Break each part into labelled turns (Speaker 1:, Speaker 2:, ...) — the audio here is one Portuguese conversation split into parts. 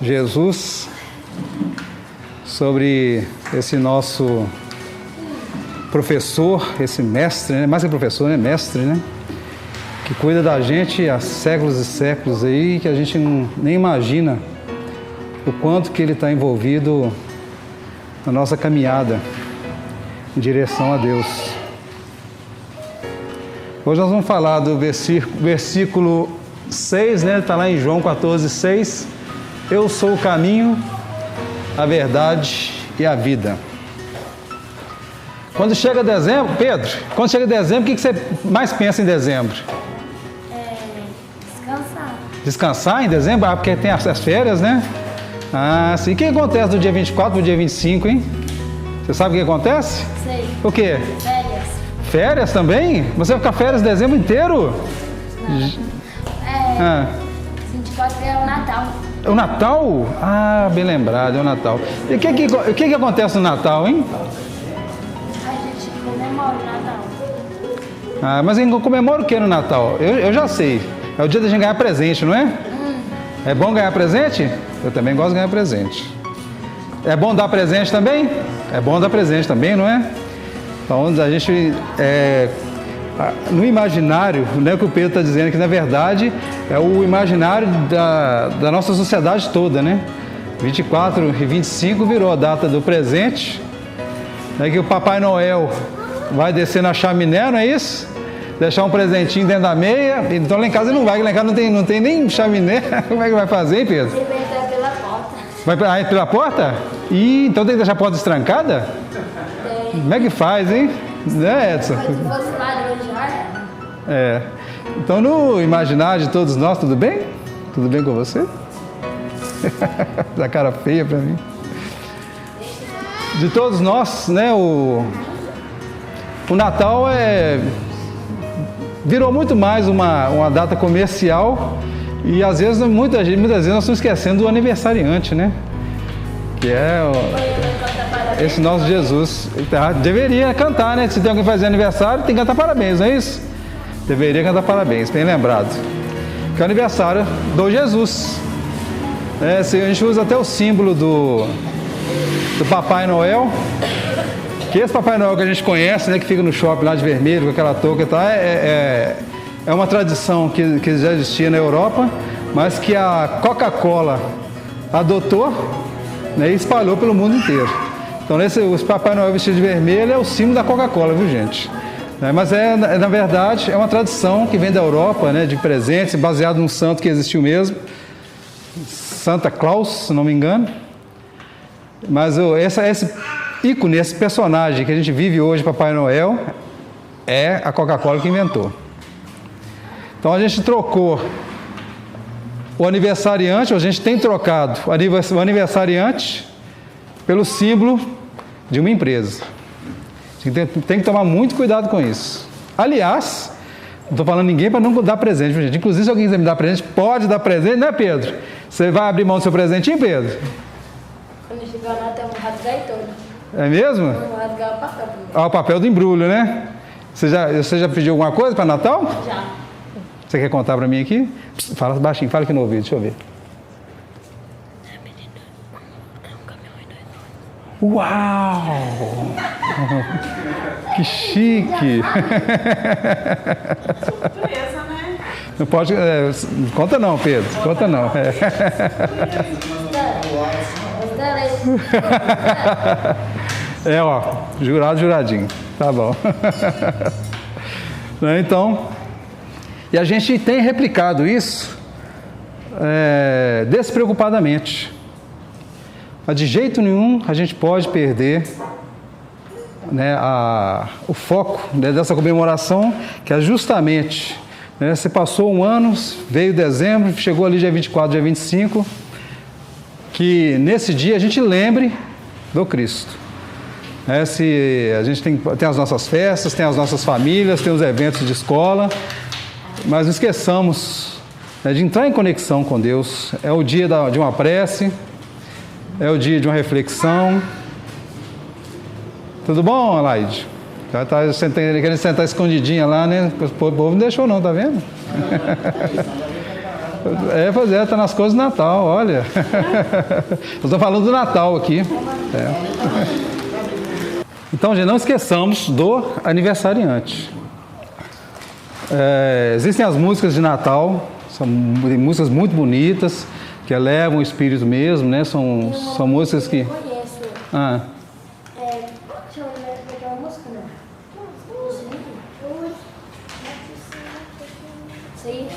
Speaker 1: Jesus, sobre esse nosso professor, esse mestre, né? Mais que professor, né? Mestre, né? Que cuida da gente há séculos e séculos aí, que a gente nem imagina o quanto que ele está envolvido na nossa caminhada em direção a Deus. Hoje nós vamos falar do versículo 6, né? Está lá em João 14:6. Eu sou o caminho, a verdade e a vida. Quando chega dezembro, Pedro, quando chega dezembro, o que você mais pensa em dezembro?
Speaker 2: Descansar.
Speaker 1: Descansar em dezembro? Ah, porque tem as férias, né? Ah, sim. O que acontece do dia 24 para o dia 25, hein? Você sabe o que acontece?
Speaker 2: Sei.
Speaker 1: O quê?
Speaker 2: Férias.
Speaker 1: Férias também? Você vai ficar férias dezembro inteiro?
Speaker 2: 24 é o Natal.
Speaker 1: É o Natal? Ah, bem lembrado, é o Natal. E o que acontece no Natal, hein?
Speaker 2: A gente comemora o Natal.
Speaker 1: Ah, mas comemora o que no Natal? Eu já sei. É o dia da gente ganhar presente, não é? É bom ganhar presente? Eu também gosto de ganhar presente. É bom dar presente também? É bom dar presente também, não é? Então a gente, no imaginário, né, que o Pedro está dizendo que na verdade é o imaginário da nossa sociedade toda, né? 24 e 25 virou a data do presente, né, que o Papai Noel vai descer na chaminé, não é isso? Deixar um presentinho dentro da meia. Então lá em casa ele não vai, lá em casa não tem nem chaminé. Como é que vai fazer, hein, Pedro?
Speaker 2: Ele vai entrar pela porta.
Speaker 1: Vai pela porta? Ih, então tem que deixar a porta destrancada? Como é que faz, hein? Né, Edson?
Speaker 2: Se fosse laranja,
Speaker 1: Então no imaginário de todos nós, tudo bem? Tudo bem com você? Da cara feia pra mim. De todos nós, né, o Natal virou muito mais uma data comercial e às vezes, muitas vezes nós estamos esquecendo do aniversariante, né? Que é esse nosso Jesus. Deveria cantar, né? Se tem alguém fazer aniversário, tem que cantar parabéns, não é isso? Deveria cantar parabéns, bem lembrado. Que é o aniversário do Jesus. A gente usa até o símbolo do Papai Noel. Que esse Papai Noel que a gente conhece, né, que fica no shopping lá de vermelho, com aquela touca e tal, é uma tradição que já existia na Europa, mas que a Coca-Cola adotou, né, e espalhou pelo mundo inteiro. Então, o Papai Noel vestido de vermelho é o símbolo da Coca-Cola, viu, gente? Mas na verdade, é uma tradição que vem da Europa, né, de presentes, baseado num santo que existiu mesmo, Santa Claus, se não me engano. Mas esse ícone, esse personagem que a gente vive hoje, Papai Noel, é a Coca-Cola que inventou. Então a gente trocou o aniversariante, ou a gente tem trocado o aniversariante pelo símbolo de uma empresa. A gente tem que tomar muito cuidado com isso. Aliás, não estou falando ninguém para não dar presente, gente. Inclusive, se alguém quiser me dar presente, pode dar presente, né, Pedro? Você vai abrir mão do seu presentinho, Pedro?
Speaker 2: quando chegar lá, eu vou rasgar todo.
Speaker 1: É mesmo?
Speaker 2: Eu vou rasgar o papel primeiro.
Speaker 1: Ah, o papel do embrulho, né? Você já pediu alguma coisa para Natal?
Speaker 2: Já.
Speaker 1: Você quer contar para mim aqui? Fala baixinho, fala aqui no ouvido, deixa eu ver. Uau! Que chique!
Speaker 3: Surpresa, né?
Speaker 1: Não pode... conta não, Pedro. Conta não. Ó. Jurado, juradinho. Tá bom. Então... E a gente tem replicado isso despreocupadamente. Mas de jeito nenhum a gente pode perder, né, o foco, né, dessa comemoração, que é justamente, né, você passou um ano, veio dezembro, chegou ali dia 24, dia 25, que nesse dia a gente lembre do Cristo. Se a gente tem as nossas festas, tem as nossas famílias, tem os eventos de escola, mas não esqueçamos, né, de entrar em conexão com Deus. É o dia de uma prece, é o dia de uma reflexão. Tudo bom, Alaide? Já está querendo sentar escondidinha lá, né? O povo não deixou não, tá vendo? Pois é, está nas coisas do Natal, olha. Nós estamos falando do Natal aqui. Então, gente, não esqueçamos do aniversariante. Existem as músicas de Natal, são músicas muito bonitas, que elevam o espírito mesmo, né? São músicas que...
Speaker 2: Eu conheço. Deixa eu ver aquela música, né? Sim.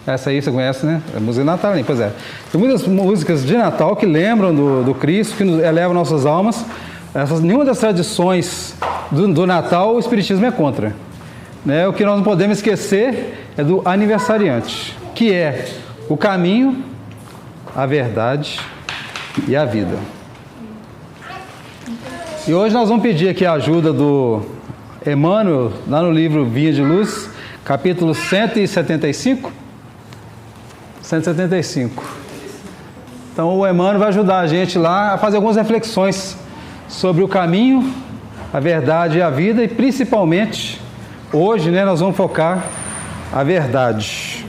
Speaker 1: Essa aí você conhece, né? É música de Natal, pois é. Tem muitas músicas de Natal que lembram do Cristo, que elevam nossas almas. Nenhuma das tradições do Natal o Espiritismo é contra. Né? O que nós não podemos esquecer é do aniversariante, que é o caminho, a verdade e a vida. E hoje nós vamos pedir aqui a ajuda do Emmanuel, lá no livro Vinha de Luz, capítulo 175. 175. Então o Emmanuel vai ajudar a gente lá a fazer algumas reflexões sobre o caminho, a verdade e a vida, e principalmente hoje, né, nós vamos focar a verdade.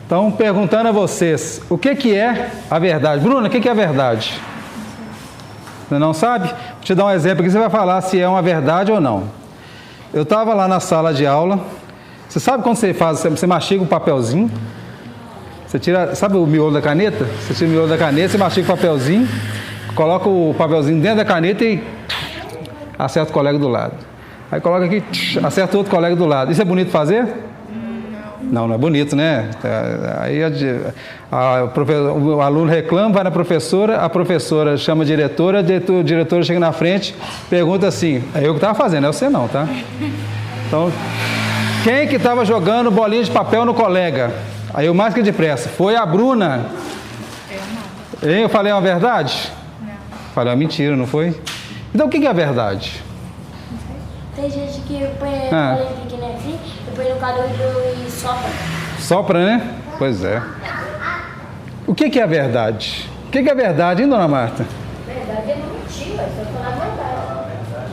Speaker 1: Então, perguntando a vocês, o que é a verdade? Bruna, o que é a verdade? Você não sabe? Vou te dar um exemplo aqui, você vai falar se é uma verdade ou não. Eu estava lá na sala de aula. Você sabe quando você mastiga um papelzinho? Você tira, sabe o miolo da caneta? Você tira o miolo da caneta, você mastiga o papelzinho, coloca o papelzinho dentro da caneta e acerta o colega do lado. Aí coloca aqui, acerta o outro colega do lado. Isso é bonito fazer? Não é bonito, né? Aí o aluno reclama, vai na professora, a professora chama a diretora chega na frente, pergunta assim, é eu que estava fazendo, é você não, tá? Então, quem que estava jogando bolinha de papel no colega? Aí eu mais que depressa, foi a Bruna. Eu falei uma verdade? Não. Falei uma mentira, não foi? Então o que é a verdade?
Speaker 2: Tem gente que põe bolinha pequena assim, põe no canudo e sopra.
Speaker 1: Sopra, né? Pois é. O que é a verdade? O que é a verdade, hein, dona Marta?
Speaker 2: Verdade é não mentir, mas só falar a verdade.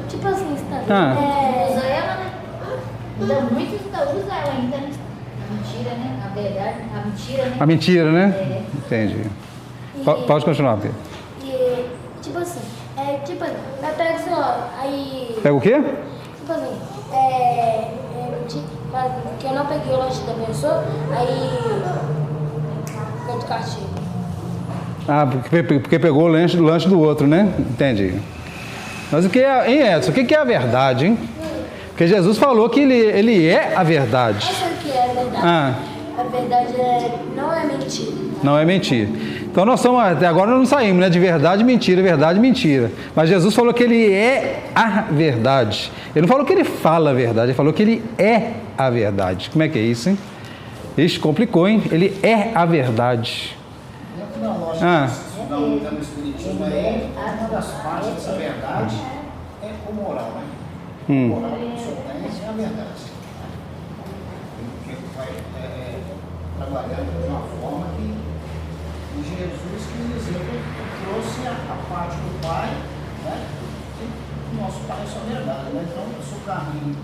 Speaker 2: Tipo assim, está.
Speaker 3: Usa ela, né? Então, muitos usam ela ainda, né? A mentira, né? A verdade, a mentira, né?
Speaker 1: A mentira, né? Entendi. Pode continuar, Pedro.
Speaker 2: E, tipo assim, vai pegar assim, ó, aí...
Speaker 1: Pega o quê?
Speaker 2: Tipo assim, mas que eu não peguei o lanche da pessoa, aí... Ficou de castigo.
Speaker 1: Ah, porque pegou o lanche do outro, né? Entendi. Mas o que é, hein, Edson? O que é a verdade, hein? Porque Jesus falou que ele é a verdade.
Speaker 2: Essa aqui é a verdade. A verdade não é mentira.
Speaker 1: Não é mentira. Então nós somos, até agora nós não saímos, né? De verdade, mentira. Mas Jesus falou que ele é a verdade. Ele não falou que ele fala a verdade, ele falou que ele é a verdade. Como é que é isso, hein? Ixi, complicou, hein? Ele é a verdade.
Speaker 4: Dentro da lógica do Espiritismo, uma das partes dessa verdade é o moral, né? O moral que o senhor tem é a verdade. Porque vai trabalhando de uma forma que Jesus quis dizer que trouxe a parte do Pai, né? E o nosso Pai é só verdade, né? Então, o seu caminho,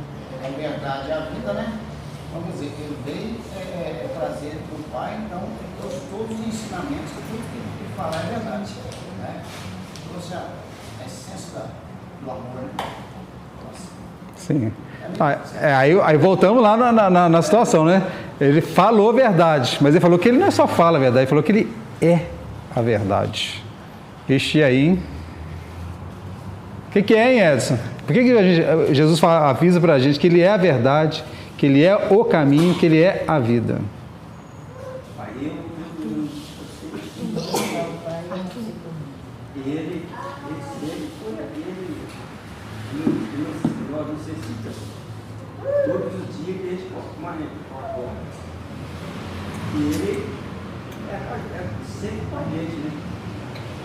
Speaker 4: a verdade e a vida, né? Vamos dizer, ele veio trazer para o Pai, então, ele trouxe todos os ensinamentos, tudo que ele fala é verdade, né? Trouxe a essência do amor, né?
Speaker 1: Sim. Aí voltamos lá na situação, né? Ele falou a verdade, mas ele falou que ele não é só fala a verdade, ele falou que ele é a verdade. Este aí. O que é, hein, Edson? Por que Jesus avisa para a gente que ele é a verdade, que ele é o caminho, que ele é a vida?
Speaker 5: Todos os dias eles uma forma. E ele é sempre com a gente, né?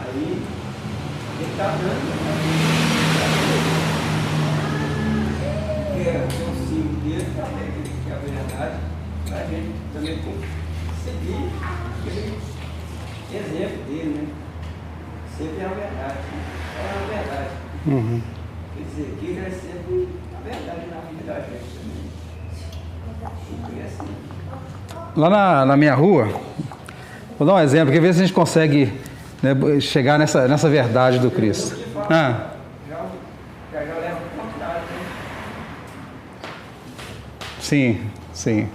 Speaker 5: Aí ele está dando, que é o símbolo dele, que é a verdade, para a gente também seguir aquele exemplo dele, né? Sempre é a verdade, né? É a verdade. Quer dizer, que ele é sempre a verdade na vida da gente também.
Speaker 1: Lá na minha rua, vou dar um exemplo, que ver se a gente consegue, né, chegar nessa verdade do Cristo.
Speaker 5: Já leva quantidade, né?
Speaker 1: Sim, sim.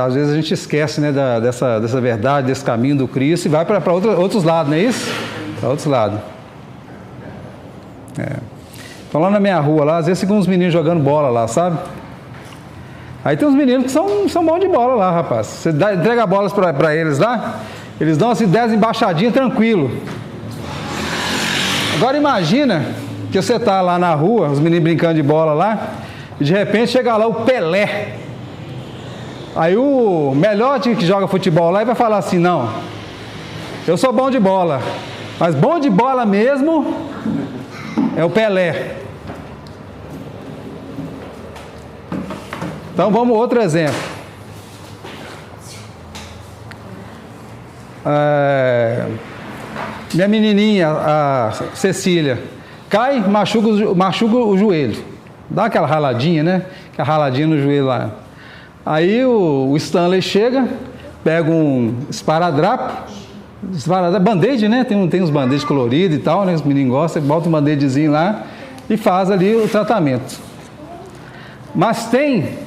Speaker 1: Às vezes a gente esquece, né, dessa verdade, desse caminho do Cristo e vai para outros lados, não é isso? Para outros lados. Então lá na minha rua, lá, às vezes ficam uns meninos jogando bola lá, sabe? Aí tem uns meninos que são bons de bola lá, rapaz. Você entrega bolas para eles lá, eles dão assim 10 embaixadinhas tranquilo. Agora imagina que você tá lá na rua, os meninos brincando de bola lá, e de repente chega lá o Pelé. Aí o melhor time que joga futebol lá vai falar assim, não, eu sou bom de bola, mas bom de bola mesmo é o Pelé. Então vamos outro exemplo. Minha menininha, a Cecília, cai, machuca o joelho. Dá aquela raladinha, né? Aquela raladinha no joelho lá. Aí o Stanley chega, pega um esparadrapo, band-aid, né? Tem uns band-aids coloridos e tal, né? Os meninos gostam, bota um band-aidzinho lá e faz ali o tratamento. Mas tem,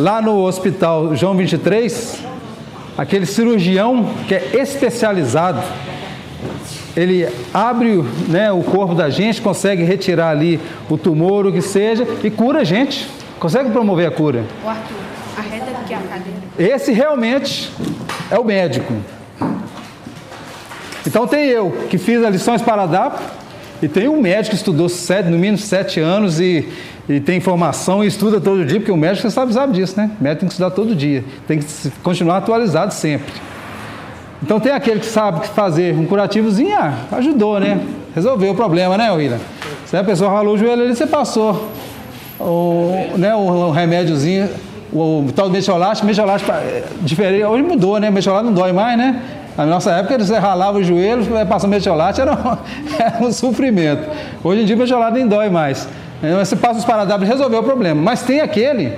Speaker 1: lá no hospital João 23, aquele cirurgião que é especializado, ele abre, né, o corpo da gente, consegue retirar ali o tumor, o que seja, e cura a gente. Consegue promover a cura.
Speaker 6: O Arthur, arreta aqui a cadeira.
Speaker 1: Esse realmente é o médico. Então tem eu, que fiz a lição esparadrapo, e tem um médico que estudou no mínimo 7 anos e tem formação e estuda todo dia, porque o médico, você sabe disso, né? O médico tem que estudar todo dia, tem que continuar atualizado sempre. Então tem aquele que sabe fazer um curativozinho, ajudou, né? Resolveu o problema, né, William? Se a pessoa ralou o joelho ali, você passou o remédiozinho, o tal do metiolate diferente, hoje mudou, né? Metiolate não dói mais, né? Na nossa época, você ralava o joelho, passou metiolate, era um sofrimento. Hoje em dia, o metiolate nem dói mais. Você passa os esparadrapo e resolveu o problema. Mas tem aquele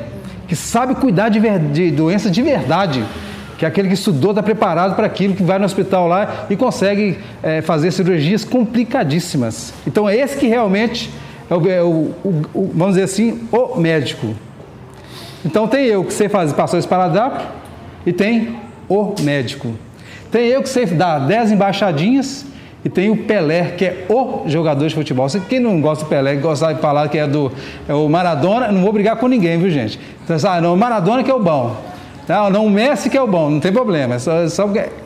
Speaker 1: que sabe cuidar de doença de verdade, que é aquele que estudou, está preparado para aquilo, que vai no hospital lá e consegue fazer cirurgias complicadíssimas. Então é esse que realmente vamos dizer assim, o médico. Então tem eu que sei passar o esparadrapo e tem o médico. Tem eu que sei dar 10 embaixadinhas e tem o Pelé, que é o jogador de futebol. Quem não gosta do Pelé, gosta de falar que é o Maradona, não vou brigar com ninguém, viu, gente? Então, não, o Maradona que é o bom. Não, o Messi que é o bom, não tem problema.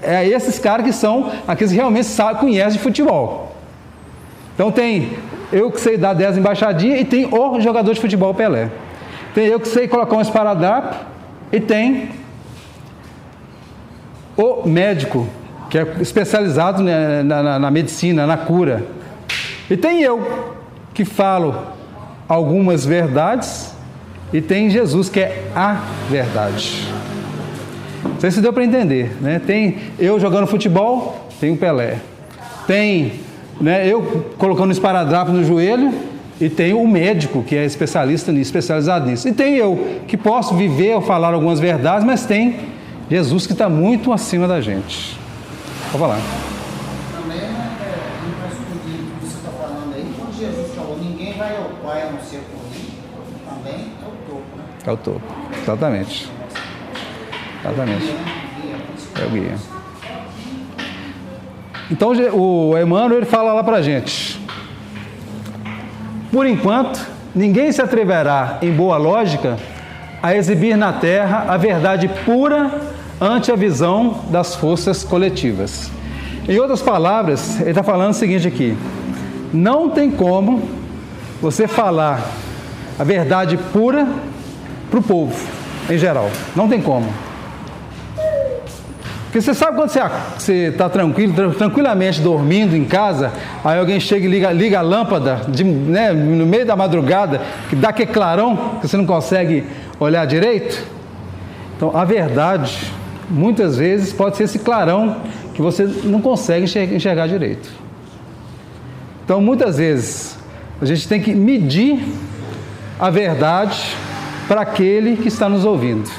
Speaker 1: É esses caras que são aqueles que realmente conhecem de futebol. Então tem eu que sei dar 10 embaixadinhas e tem o jogador de futebol Pelé. Tem eu que sei colocar um esparadrapo e tem o médico, que é especializado na medicina, na cura. E tem eu que falo algumas verdades e tem Jesus, que é a verdade. Não sei se deu para entender, né? Tem eu jogando futebol, tem o Pelé. Tem, né, eu colocando esparadrapo no joelho e tem o médico, que é especializado nisso. E tem eu, que posso viver ou falar algumas verdades, mas tem Jesus, que está muito acima da gente. Vou falar.
Speaker 4: Também, não excluir o que você está falando aí, quando Jesus falou, ninguém vai ao Pai a não ser por mim, também é o topo, né?
Speaker 1: É o topo, exatamente. Exatamente. É o guia. Então o Emmanuel, ele fala lá pra gente: por enquanto, ninguém se atreverá, em boa lógica, a exibir na Terra a verdade pura ante a visão das forças coletivas. Em outras palavras, ele está falando o seguinte aqui: não tem como você falar a verdade pura para o povo, em geral. Não tem como. Porque você sabe quando você está tranquilamente dormindo em casa, aí alguém chega e liga a lâmpada no meio da madrugada, que dá aquele clarão, que você não consegue olhar direito? Então, a verdade, muitas vezes, pode ser esse clarão que você não consegue enxergar direito. Então, muitas vezes, a gente tem que medir a verdade para aquele que está nos ouvindo.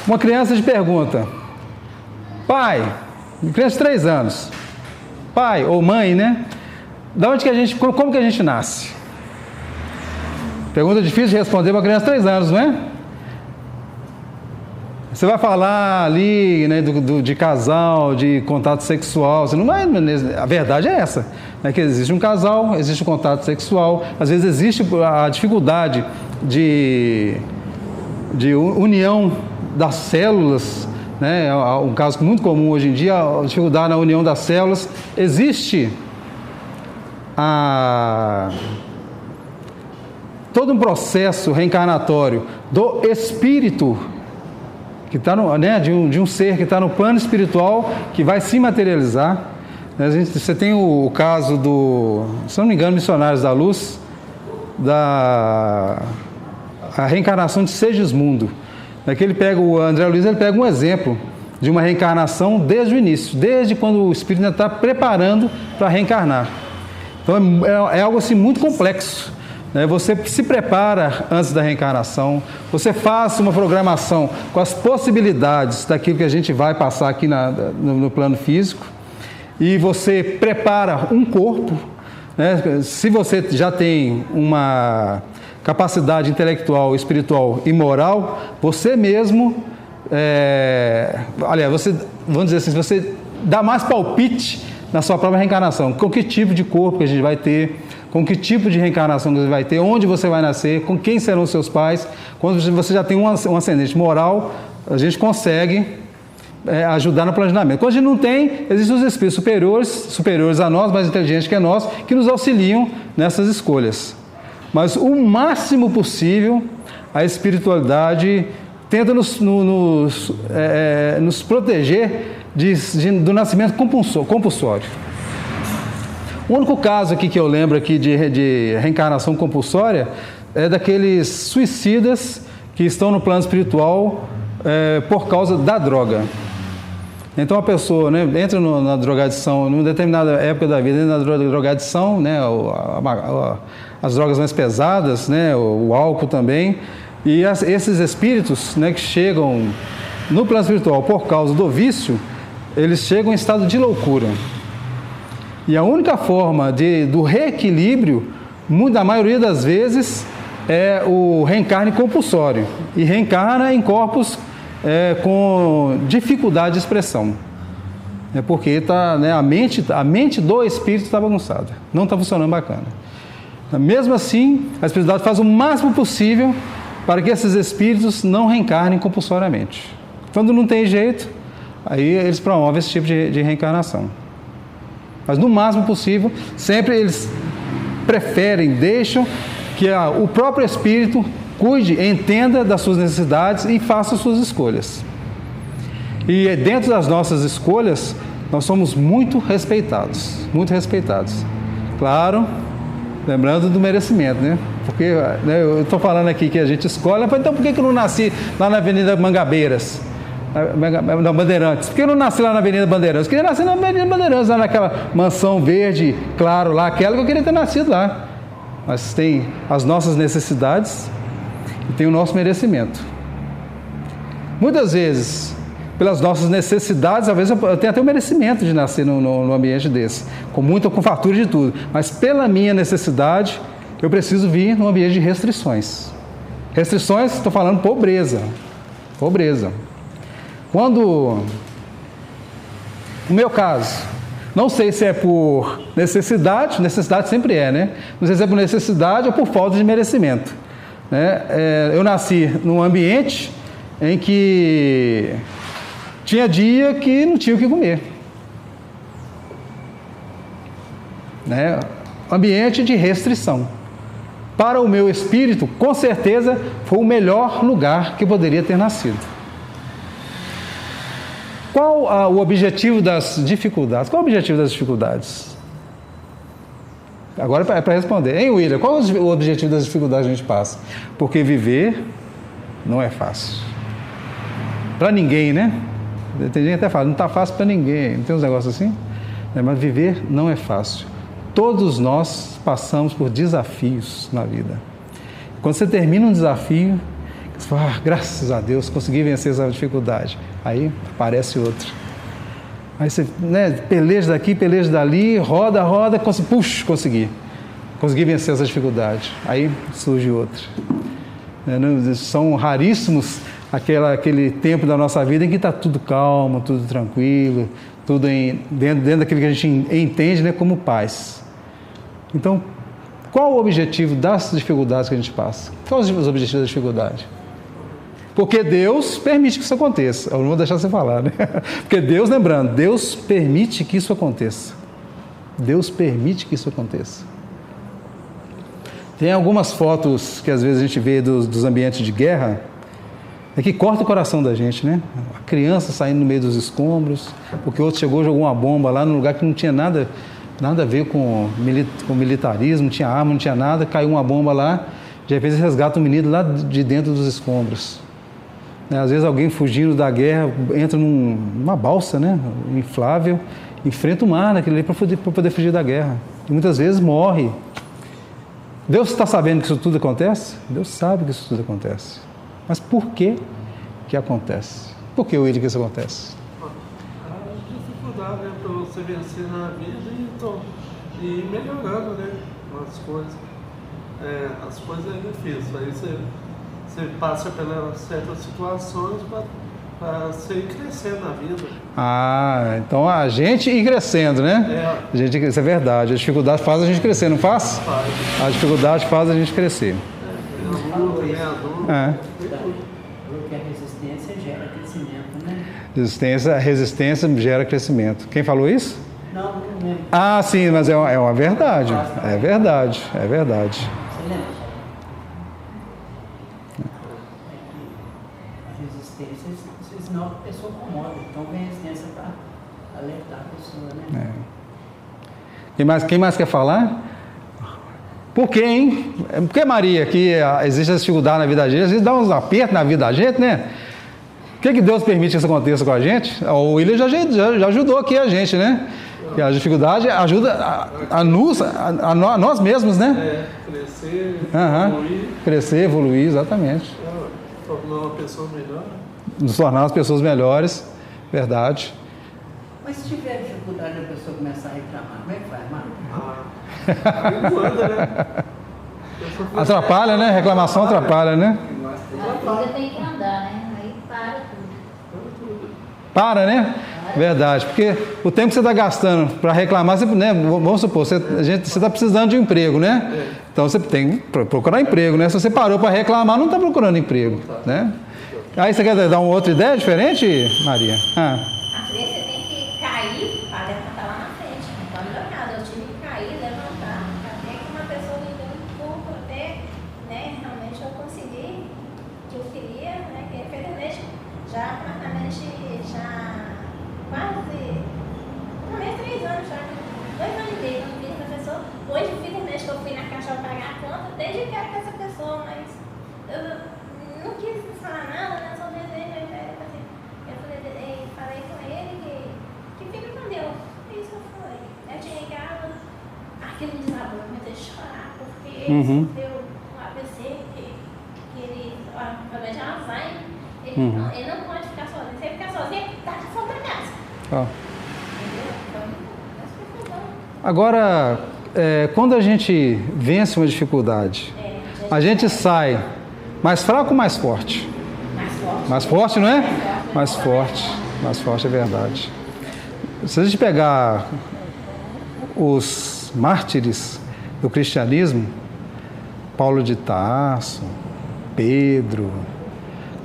Speaker 1: Uma criança te pergunta: pai, criança de 3 anos, pai ou mãe, né? Como que a gente nasce? Pergunta difícil de responder para uma criança de 3 anos, não é? Você vai falar ali, né, de casal, de contato sexual, você não vai, a verdade é essa, né, que existe um casal, existe um contato sexual, às vezes existe a dificuldade de união das células, né, um caso muito comum hoje em dia, a dificuldade na união das células. Existe todo um processo reencarnatório do espírito que está de um ser que está no plano espiritual, que vai se materializar. Você tem o caso se não me engano, Missionários da Luz, a reencarnação de Segismundo. O André Luiz pega um exemplo de uma reencarnação desde o início, desde quando o espírito ainda está preparando para reencarnar. Então é algo assim muito complexo. Você se prepara antes da reencarnação, você faz uma programação com as possibilidades daquilo que a gente vai passar aqui no plano físico, e você prepara um corpo, né? Se você já tem uma capacidade intelectual, espiritual e moral, você mesmo, vamos dizer assim, você dá mais palpite na sua própria reencarnação, com que tipo de corpo que a gente vai ter, com que tipo de reencarnação que você vai ter, onde você vai nascer, com quem serão os seus pais. Quando você já tem um ascendente moral, a gente consegue ajudar no planejamento. Quando a gente não tem, existem os espíritos superiores a nós, mais inteligentes que nós, que nos auxiliam nessas escolhas. Mas o máximo possível, a espiritualidade tenta nos proteger do nascimento compulsório. O único caso aqui que eu lembro aqui de reencarnação compulsória é daqueles suicidas que estão no plano espiritual por causa da droga. Então a pessoa, né, entra na drogadição, numa determinada época da vida, entra na drogadição, né, as drogas mais pesadas, né, o álcool também, e esses espíritos, né, que chegam no plano espiritual por causa do vício, eles chegam em estado de loucura. E a única forma do reequilíbrio, da maioria das vezes, é o reencarne compulsório. E reencarna em corpos com dificuldade de expressão. Porque a mente do espírito está bagunçada, não está funcionando bacana. Mesmo assim, a espiritualidade faz o máximo possível para que esses espíritos não reencarnem compulsoriamente. Quando não tem jeito, aí eles promovem esse tipo de reencarnação. Mas no máximo possível, sempre eles deixam que o próprio espírito cuide, entenda das suas necessidades e faça suas escolhas. E dentro das nossas escolhas, nós somos muito respeitados, muito respeitados. Claro, lembrando do merecimento, né? Porque eu estou falando aqui que a gente escolhe, então por que eu não nasci lá na Avenida Mangabeiras? Não, Bandeirantes. Por que eu não nasci lá na Avenida Bandeirantes? Eu queria nascer na Avenida Bandeirantes, lá naquela mansão verde, claro, lá, aquela que eu queria ter nascido lá. Mas tem as nossas necessidades e tem o nosso merecimento. Muitas vezes, pelas nossas necessidades, às vezes eu tenho até o merecimento de nascer num ambiente desse, com fartura de tudo. Mas pela minha necessidade, eu preciso vir num ambiente de restrições. Restrições, estou falando pobreza. Pobreza. Quando, no meu caso, não sei se é por necessidade sempre é, né? Não sei se é por necessidade ou por falta de merecimento, né? Eu nasci num ambiente em que tinha dia que não tinha o que comer, né? Ambiente de restrição. Para o meu espírito, com certeza, foi o melhor lugar que eu poderia ter nascido. Qual o objetivo das dificuldades? Qual o objetivo das dificuldades? Agora é para responder. Hein, William? Qual o objetivo das dificuldades que a gente passa? Porque viver não é fácil. Para ninguém, né? Tem gente que até fala, não está fácil para ninguém. Não tem uns negócios assim? Mas viver não é fácil. Todos nós passamos por desafios na vida. Quando você termina um desafio, você fala, graças a Deus, consegui vencer essa dificuldade. Aí aparece outro. Aí você peleja daqui, peleja dali, roda, consegui. Consegui vencer essa dificuldade. Aí surge outra. São raríssimos aquele tempo da nossa vida em que está tudo calmo, tudo tranquilo, tudo dentro daquilo que a gente entende, né, como paz. Então, qual o objetivo das dificuldades que a gente passa? Quais os objetivos da dificuldade? Porque Deus permite que isso aconteça. Eu não vou deixar você falar, né? Porque Deus, lembrando, Deus permite que isso aconteça. Deus permite que isso aconteça. Tem algumas fotos que às vezes a gente vê dos ambientes de guerra, que corta o coração da gente, né? A criança saindo no meio dos escombros, porque outro chegou e jogou uma bomba lá num lugar que não tinha nada a ver com militarismo, não tinha arma, não tinha nada, caiu uma bomba lá, de repente resgata o menino lá de dentro dos escombros. Às vezes alguém fugindo da guerra entra numa balsa, né, inflável, enfrenta o mar naquele ali para poder fugir da guerra. E muitas vezes morre. Deus está sabendo que isso tudo acontece? Deus sabe que isso tudo acontece. Mas por que acontece? Por que, William, que isso acontece?
Speaker 7: A dificuldade, né, para você vencer na vida e ir melhorando, né, as coisas. As coisas é difícil. Aí você passa pelas certas situações para você ir crescendo na vida.
Speaker 1: Então a gente ir crescendo, né? Isso é verdade. A dificuldade faz a gente crescer, não faz?
Speaker 7: Faz.
Speaker 1: A dificuldade faz a gente crescer.
Speaker 5: Porque a resistência gera crescimento, né?
Speaker 1: Resistência gera crescimento. Quem falou isso?
Speaker 5: Não lembro.
Speaker 1: Sim, mas é uma verdade. É verdade.
Speaker 5: Você lembra? A resistência, senão a pessoa incomoda. Então vem a resistência para alertar a pessoa, né?
Speaker 1: Quem mais quer falar? Por quê, hein? Por que, Maria, que existe essa dificuldade na vida da gente? Às vezes dá uns apertos na vida da gente, né? Por que Deus permite que isso aconteça com a gente? O William já ajudou aqui a gente, né? Que a dificuldade ajuda a nós mesmos, né?
Speaker 7: Crescer,
Speaker 1: evoluir. Crescer, evoluir, exatamente.
Speaker 7: Tornar uma pessoa melhor.
Speaker 1: Nos tornar as pessoas melhores, verdade.
Speaker 5: Mas se tiver dificuldade, a pessoa começar a reclamar, como é que faz, Marcos?
Speaker 7: Aí anda, né?
Speaker 1: Atrapalha, né? Reclamação atrapalha, né?
Speaker 3: A vida tem que andar, né? Aí para tudo.
Speaker 1: Para, né? Verdade, porque o tempo que você está gastando para reclamar, você, né? Vamos supor, você está precisando de um emprego, né? Então você tem que procurar emprego, né? Se você parou para reclamar, não está procurando emprego, né? Aí você quer dar uma outra ideia diferente, Maria?
Speaker 2: Às vezes você tem que cair para levantar lá na frente. Não pode melhorar. Eu tive que cair, levantar, até que uma pessoa me deu um pouco, até, né, realmente eu consegui o que eu queria, né, que infelizmente já praticamente quase 3 anos já, 2 anos e meio, quando fiz professor. Hoje, infelizmente, que eu fui na caixa para pagar a conta, desde que era com essa pessoa, mas eu não quis falar nada, né, só desejo, eu falei com ele que fica com Deus. É isso que eu falei. Eu tinha ligado, aquele desabafo me fez chorar, porque ele sofreu um ABC, que ele, através de Alzheimer, ele não pode ficar sozinho. Se ele ficar sozinho, tá de fora da casa.
Speaker 1: Agora, quando a gente vence uma dificuldade, a gente sai mais fraco ou mais forte? Mais forte, não é? Mais forte, é verdade. Se a gente pegar os mártires do cristianismo, Paulo de Tarso, Pedro,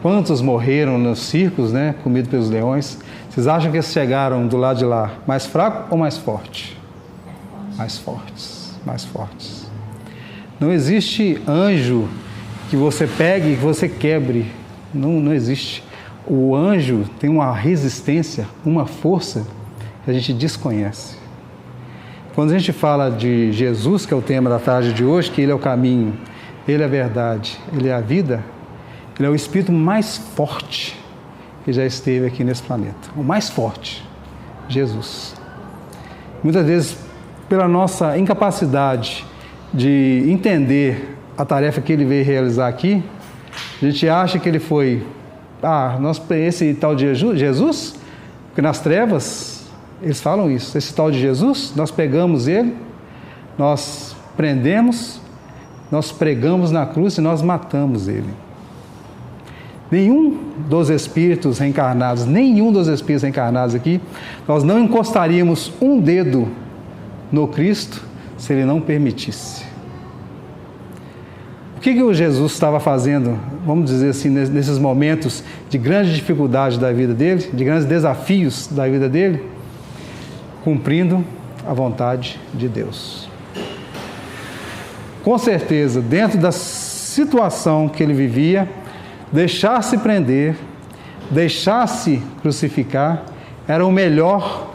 Speaker 1: quantos morreram nos circos, né, comidos pelos leões? Vocês acham que eles chegaram do lado de lá mais fraco ou mais forte? Mais fortes. Não existe anjo que você pegue e que você quebre. Não existe. O anjo tem uma resistência, uma força que a gente desconhece. Quando a gente fala de Jesus, que é o tema da tarde de hoje, que Ele é o caminho, Ele é a verdade, Ele é a vida, Ele é o Espírito mais forte que já esteve aqui nesse planeta. O mais forte, Jesus. Muitas vezes pela nossa incapacidade de entender a tarefa que ele veio realizar aqui, a gente acha que ele foi, esse tal de Jesus, porque nas trevas eles falam isso, esse tal de Jesus, nós pegamos ele, nós prendemos, nós pregamos na cruz e nós matamos ele. Nenhum dos espíritos reencarnados aqui, nós não encostaríamos um dedo no Cristo se ele não permitisse. O que o Jesus estava fazendo, vamos dizer assim, nesses momentos de grande dificuldade da vida dele, de grandes desafios da vida dele? Cumprindo a vontade de Deus. Com certeza, dentro da situação que ele vivia, deixar-se prender, deixar-se crucificar, era o melhor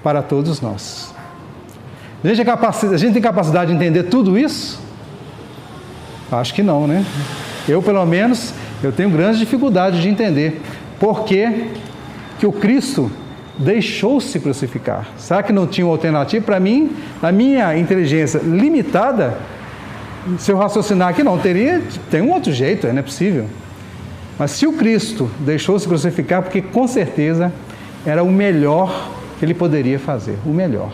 Speaker 1: para todos nós. A gente tem capacidade de entender tudo isso? Acho que não, né? Eu, pelo menos, eu tenho grande dificuldade de entender por que o Cristo deixou-se crucificar. Será que não tinha uma alternativa? Para mim, na minha inteligência limitada, se eu raciocinar aqui, não, tem um outro jeito, não é possível. Mas se o Cristo deixou-se crucificar, porque com certeza era o melhor que ele poderia fazer, o melhor.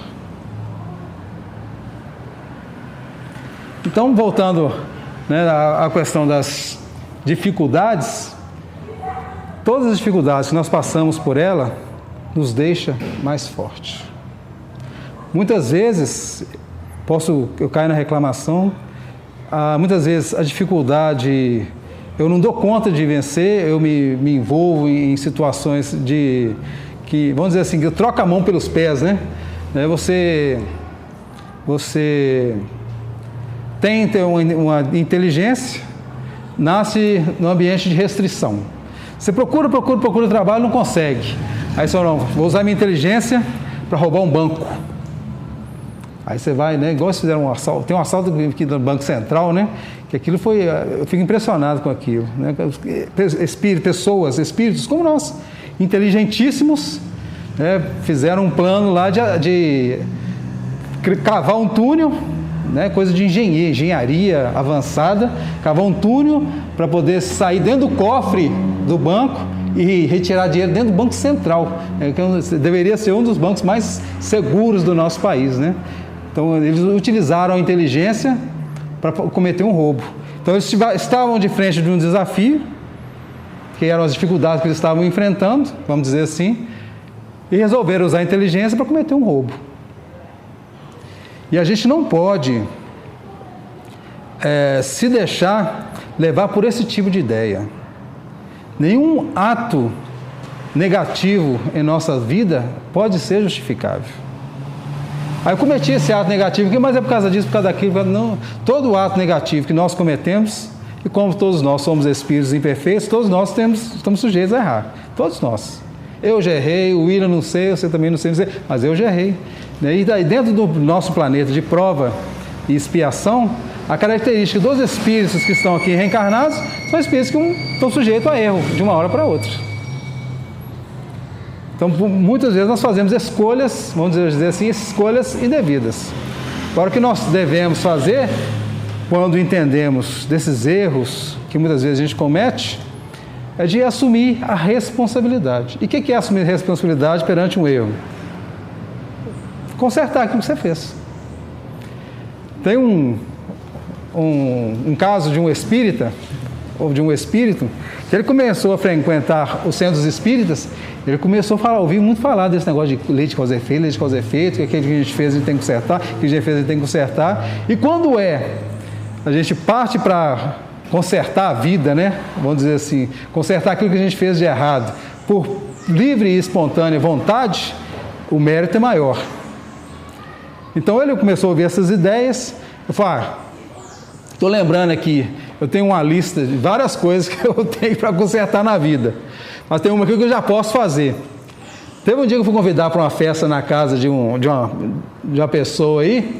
Speaker 1: Então, voltando, né, à questão das dificuldades, todas as dificuldades que nós passamos por ela, nos deixa mais forte. Muitas vezes, eu caio na reclamação, muitas vezes a dificuldade, eu não dou conta de vencer, eu me envolvo em situações que, vamos dizer assim, que eu troco a mão pelos pés, né? Você tem uma inteligência, nasce num ambiente de restrição. Você procura trabalho, não consegue. Aí você fala, não, vou usar minha inteligência para roubar um banco. Aí você vai, né? Igual se fizeram um assalto, tem um assalto aqui do Banco Central, né? Que aquilo foi, eu fico impressionado com aquilo, né? Espíritos como nós, inteligentíssimos, né? Fizeram um plano lá de cavar um túnel, né? Coisa de engenharia avançada, cavar um túnel para poder sair dentro do cofre do banco e retirar dinheiro dentro do Banco Central, que deveria ser um dos bancos mais seguros do nosso país, né? Então, eles utilizaram a inteligência para cometer um roubo. Então, eles estavam de frente de um desafio, que eram as dificuldades que eles estavam enfrentando, vamos dizer assim, e resolveram usar a inteligência para cometer um roubo. E a gente não pode se deixar levar por esse tipo de ideia. Nenhum ato negativo em nossa vida pode ser justificável. Aí eu cometi esse ato negativo aqui, mas é por causa disso, por causa daquilo. Não, todo ato negativo que nós cometemos, e como todos nós somos espíritos imperfeitos, todos nós estamos sujeitos a errar. Todos nós. Eu já errei, o William não sei, você também não sei, mas eu já errei. E daí, dentro do nosso planeta de prova e expiação, a característica dos espíritos que estão aqui reencarnados são espíritos que estão sujeitos a erro de uma hora para outra. Então, muitas vezes nós fazemos escolhas, vamos dizer assim, escolhas indevidas. Agora, o que nós devemos fazer, quando entendemos desses erros que muitas vezes a gente comete, é de assumir a responsabilidade. E o que é assumir a responsabilidade perante um erro? Consertar aquilo que você fez. Tem um caso de um espírita, ou de um espírito, que ele começou a frequentar os centros espíritas, ele começou a ouvir muito falar desse negócio de lei de causa e efeito, que aquilo que a gente fez a gente tem que consertar, que a gente fez a gente tem que consertar. E quando a gente parte para consertar a vida, né? Vamos dizer assim, consertar aquilo que a gente fez de errado, por livre e espontânea vontade, o mérito é maior. Então ele começou a ouvir essas ideias, eu falei, estou lembrando aqui, eu tenho uma lista de várias coisas que eu tenho para consertar na vida, mas tem uma aqui que eu já posso fazer. Teve um dia que eu fui convidar para uma festa na casa de uma pessoa aí,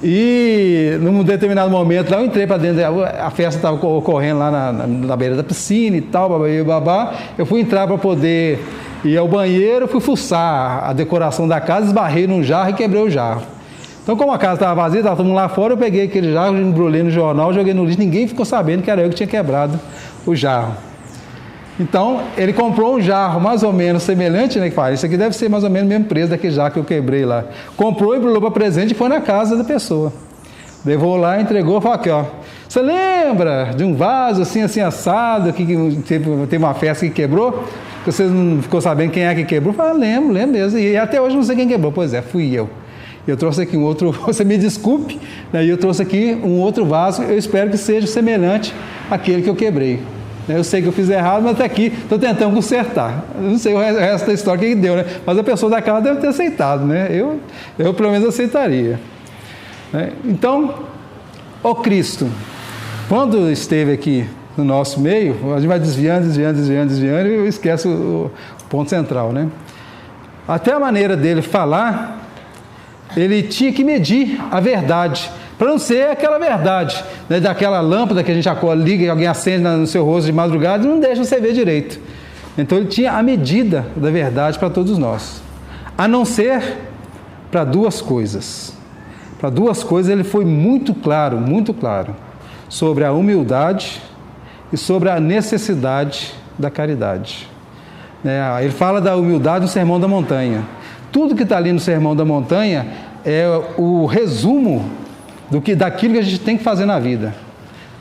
Speaker 1: e num determinado momento lá eu entrei para dentro, a festa estava ocorrendo lá na beira da piscina e tal, babá, eu fui entrar para poder ir ao banheiro, fui fuçar a decoração da casa, esbarrei num jarro e quebrei o jarro. Então, como a casa estava vazia, estava todo mundo lá fora, eu peguei aquele jarro, embrulhei no jornal, joguei no lixo, ninguém ficou sabendo que era eu que tinha quebrado o jarro. Então, ele comprou um jarro mais ou menos semelhante, né? Que fala, isso aqui deve ser mais ou menos o mesmo preço daquele jarro que eu quebrei lá. Comprou, embrulhou para presente e foi na casa da pessoa. Levou lá, entregou, falou aqui, ó. Você lembra de um vaso assim, assim, assado, que teve uma festa que quebrou? Que você não ficou sabendo quem é que quebrou? Eu falei, lembro mesmo. E até hoje não sei quem quebrou. Pois é, fui eu. Eu trouxe aqui um outro, você me desculpe, né? Eu trouxe aqui um outro vaso, eu espero que seja semelhante àquele que eu quebrei. Eu sei que eu fiz errado, mas até aqui estou tentando consertar. Eu não sei o resto da história que deu, né? Mas a pessoa da casa deve ter aceitado, né? Eu pelo menos aceitaria. Então, o Cristo, quando esteve aqui no nosso meio, a gente vai desviando, e eu esqueço o ponto central, né? Até a maneira dele falar, ele tinha que medir a verdade, para não ser aquela verdade, né, daquela lâmpada que a gente liga e alguém acende no seu rosto de madrugada e não deixa você ver direito. Então ele tinha a medida da verdade para todos nós, a não ser para duas coisas. Para duas coisas ele foi muito claro, sobre a humildade e sobre a necessidade da caridade. Ele fala da humildade no Sermão da Montanha. Tudo que está ali no Sermão da Montanha é o resumo daquilo que a gente tem que fazer na vida.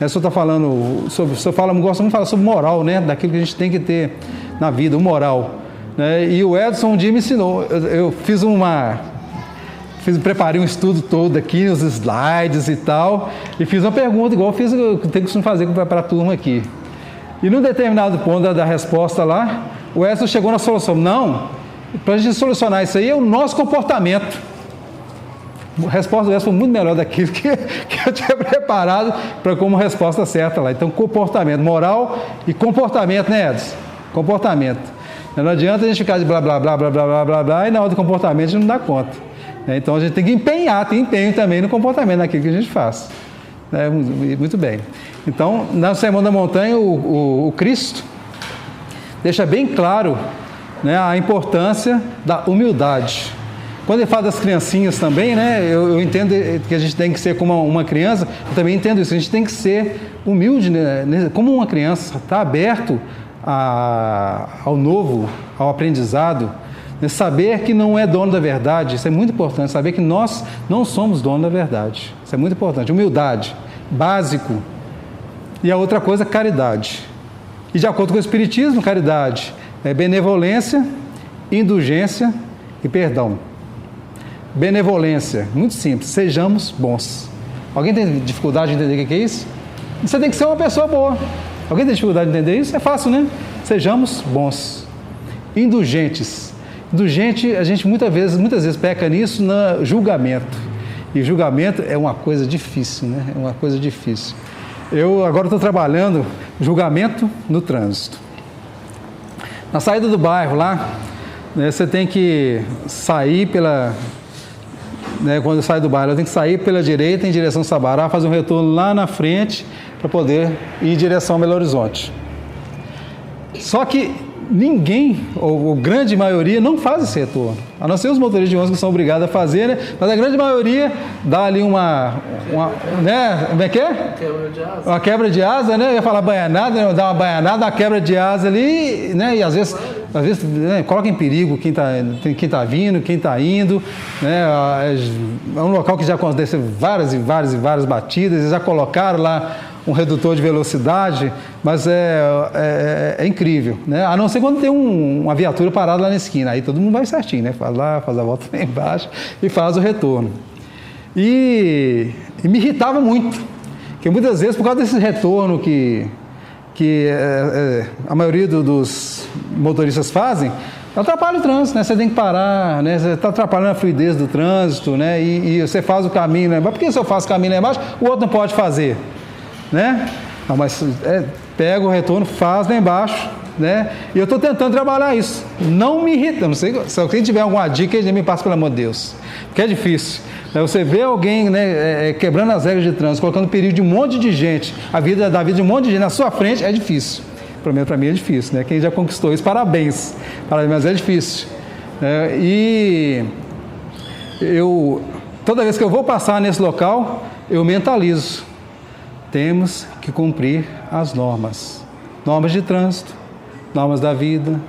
Speaker 1: O senhor está falando sobre, gosta muito de falar sobre moral, né? Daquilo que a gente tem que ter na vida, o moral. E o Edson um dia me ensinou, eu preparei um estudo todo aqui, os slides e tal, e fiz uma pergunta, igual eu tenho que fazer para a turma aqui. E num determinado ponto da resposta lá, o Edson chegou na solução. Não, para a gente solucionar isso aí é o nosso comportamento. A resposta do Edson foi muito melhor daquilo que eu tinha preparado como resposta certa lá. Então, comportamento, moral e comportamento, né, Edson? Comportamento. Não adianta a gente ficar de blá, blá, blá, blá, blá, blá, blá, blá, e na hora do comportamento a gente não dá conta. Então, a gente tem que tem empenho também no comportamento, naquilo que a gente faz. Muito bem. Então, no Sermão da Montanha, o Cristo deixa bem claro, né, a importância da humildade. Quando ele fala das criancinhas também, né, eu entendo que a gente tem que ser como uma criança, eu também entendo isso, a gente tem que ser humilde, né, como uma criança, estar aberto ao novo, ao aprendizado, né, saber que não é dono da verdade, isso é muito importante, saber que nós não somos dono da verdade, isso é muito importante. Humildade, básico. E a outra coisa, caridade. E de acordo com o Espiritismo, caridade é benevolência, indulgência e perdão. Benevolência, muito simples, sejamos bons. Alguém tem dificuldade de entender o que é isso? Você tem que ser uma pessoa boa. Alguém tem dificuldade de entender isso? É fácil, né? Sejamos bons. Indulgentes. Indulgente, a gente muitas vezes peca nisso no julgamento. E julgamento é uma coisa difícil, né? É uma coisa difícil. Eu agora estou trabalhando julgamento no trânsito. Na saída do bairro lá, né, você tem que sair quando eu saio do bairro, eu tenho que sair pela direita em direção ao Sabará, fazer um retorno lá na frente para poder ir em direção ao Belo Horizonte. Só que ninguém, ou grande maioria, não faz esse retorno. A não ser os motoristas de ônibus que são obrigados a fazer, né? Mas a grande maioria dá ali né? Como é que é?
Speaker 7: Quebra de asa.
Speaker 1: Uma quebra de asa, né? Eu ia falar banhanada, né? Dá uma banhanada, uma quebra de asa ali, né? E às vezes né, coloca em perigo quem está vindo, quem está indo, né? É um local que já aconteceu várias batidas, eles já colocaram lá um redutor de velocidade, mas é incrível, né? A não ser quando tem uma viatura parada lá na esquina, aí todo mundo vai certinho, né? Faz lá, faz a volta lá embaixo e faz o retorno. E me irritava muito, porque muitas vezes, por causa desse retorno que a maioria dos motoristas fazem, atrapalha o trânsito, né? Você tem que parar, né? Você está atrapalhando a fluidez do trânsito, né? E você faz o caminho lá embaixo. Por que se eu faço o caminho lá embaixo, o outro não pode fazer? Né? Não, mas pega o retorno, faz lá embaixo, né? E eu estou tentando trabalhar isso. Não me irrita, não sei se alguém tiver alguma dica, me passa, pelo amor de Deus, porque é difícil. Você vê alguém, né, quebrando as regras de trânsito, colocando perigo de um monte de gente, da vida de um monte de gente na sua frente, é difícil. Para mim é difícil, né? Quem já conquistou isso, parabéns, mas é difícil. E eu toda vez que eu vou passar nesse local, eu mentalizo. Temos que cumprir as normas. Normas de trânsito, normas da vida,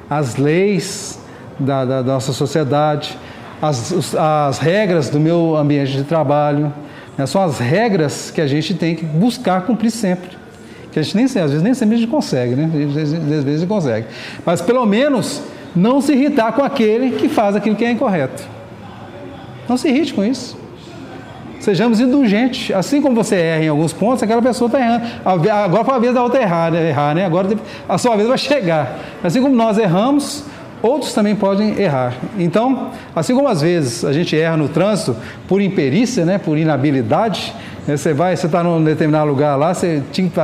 Speaker 1: as leis da nossa sociedade, as regras do meu ambiente de trabalho, né? São as regras que a gente tem que buscar cumprir sempre. Que a gente às vezes nem sempre a gente consegue, né? Às vezes a gente consegue. Mas pelo menos não se irritar com aquele que faz aquilo que é incorreto. Não se irrite com isso. Sejamos indulgentes. Assim como você erra em alguns pontos, aquela pessoa está errando. Agora foi a vez da outra errar, né? Agora a sua vez vai chegar. Assim como nós erramos, outros também podem errar. Então, assim como às vezes a gente erra no trânsito por imperícia, né? Por inabilidade, né? Você está num determinado lugar lá, você tinha que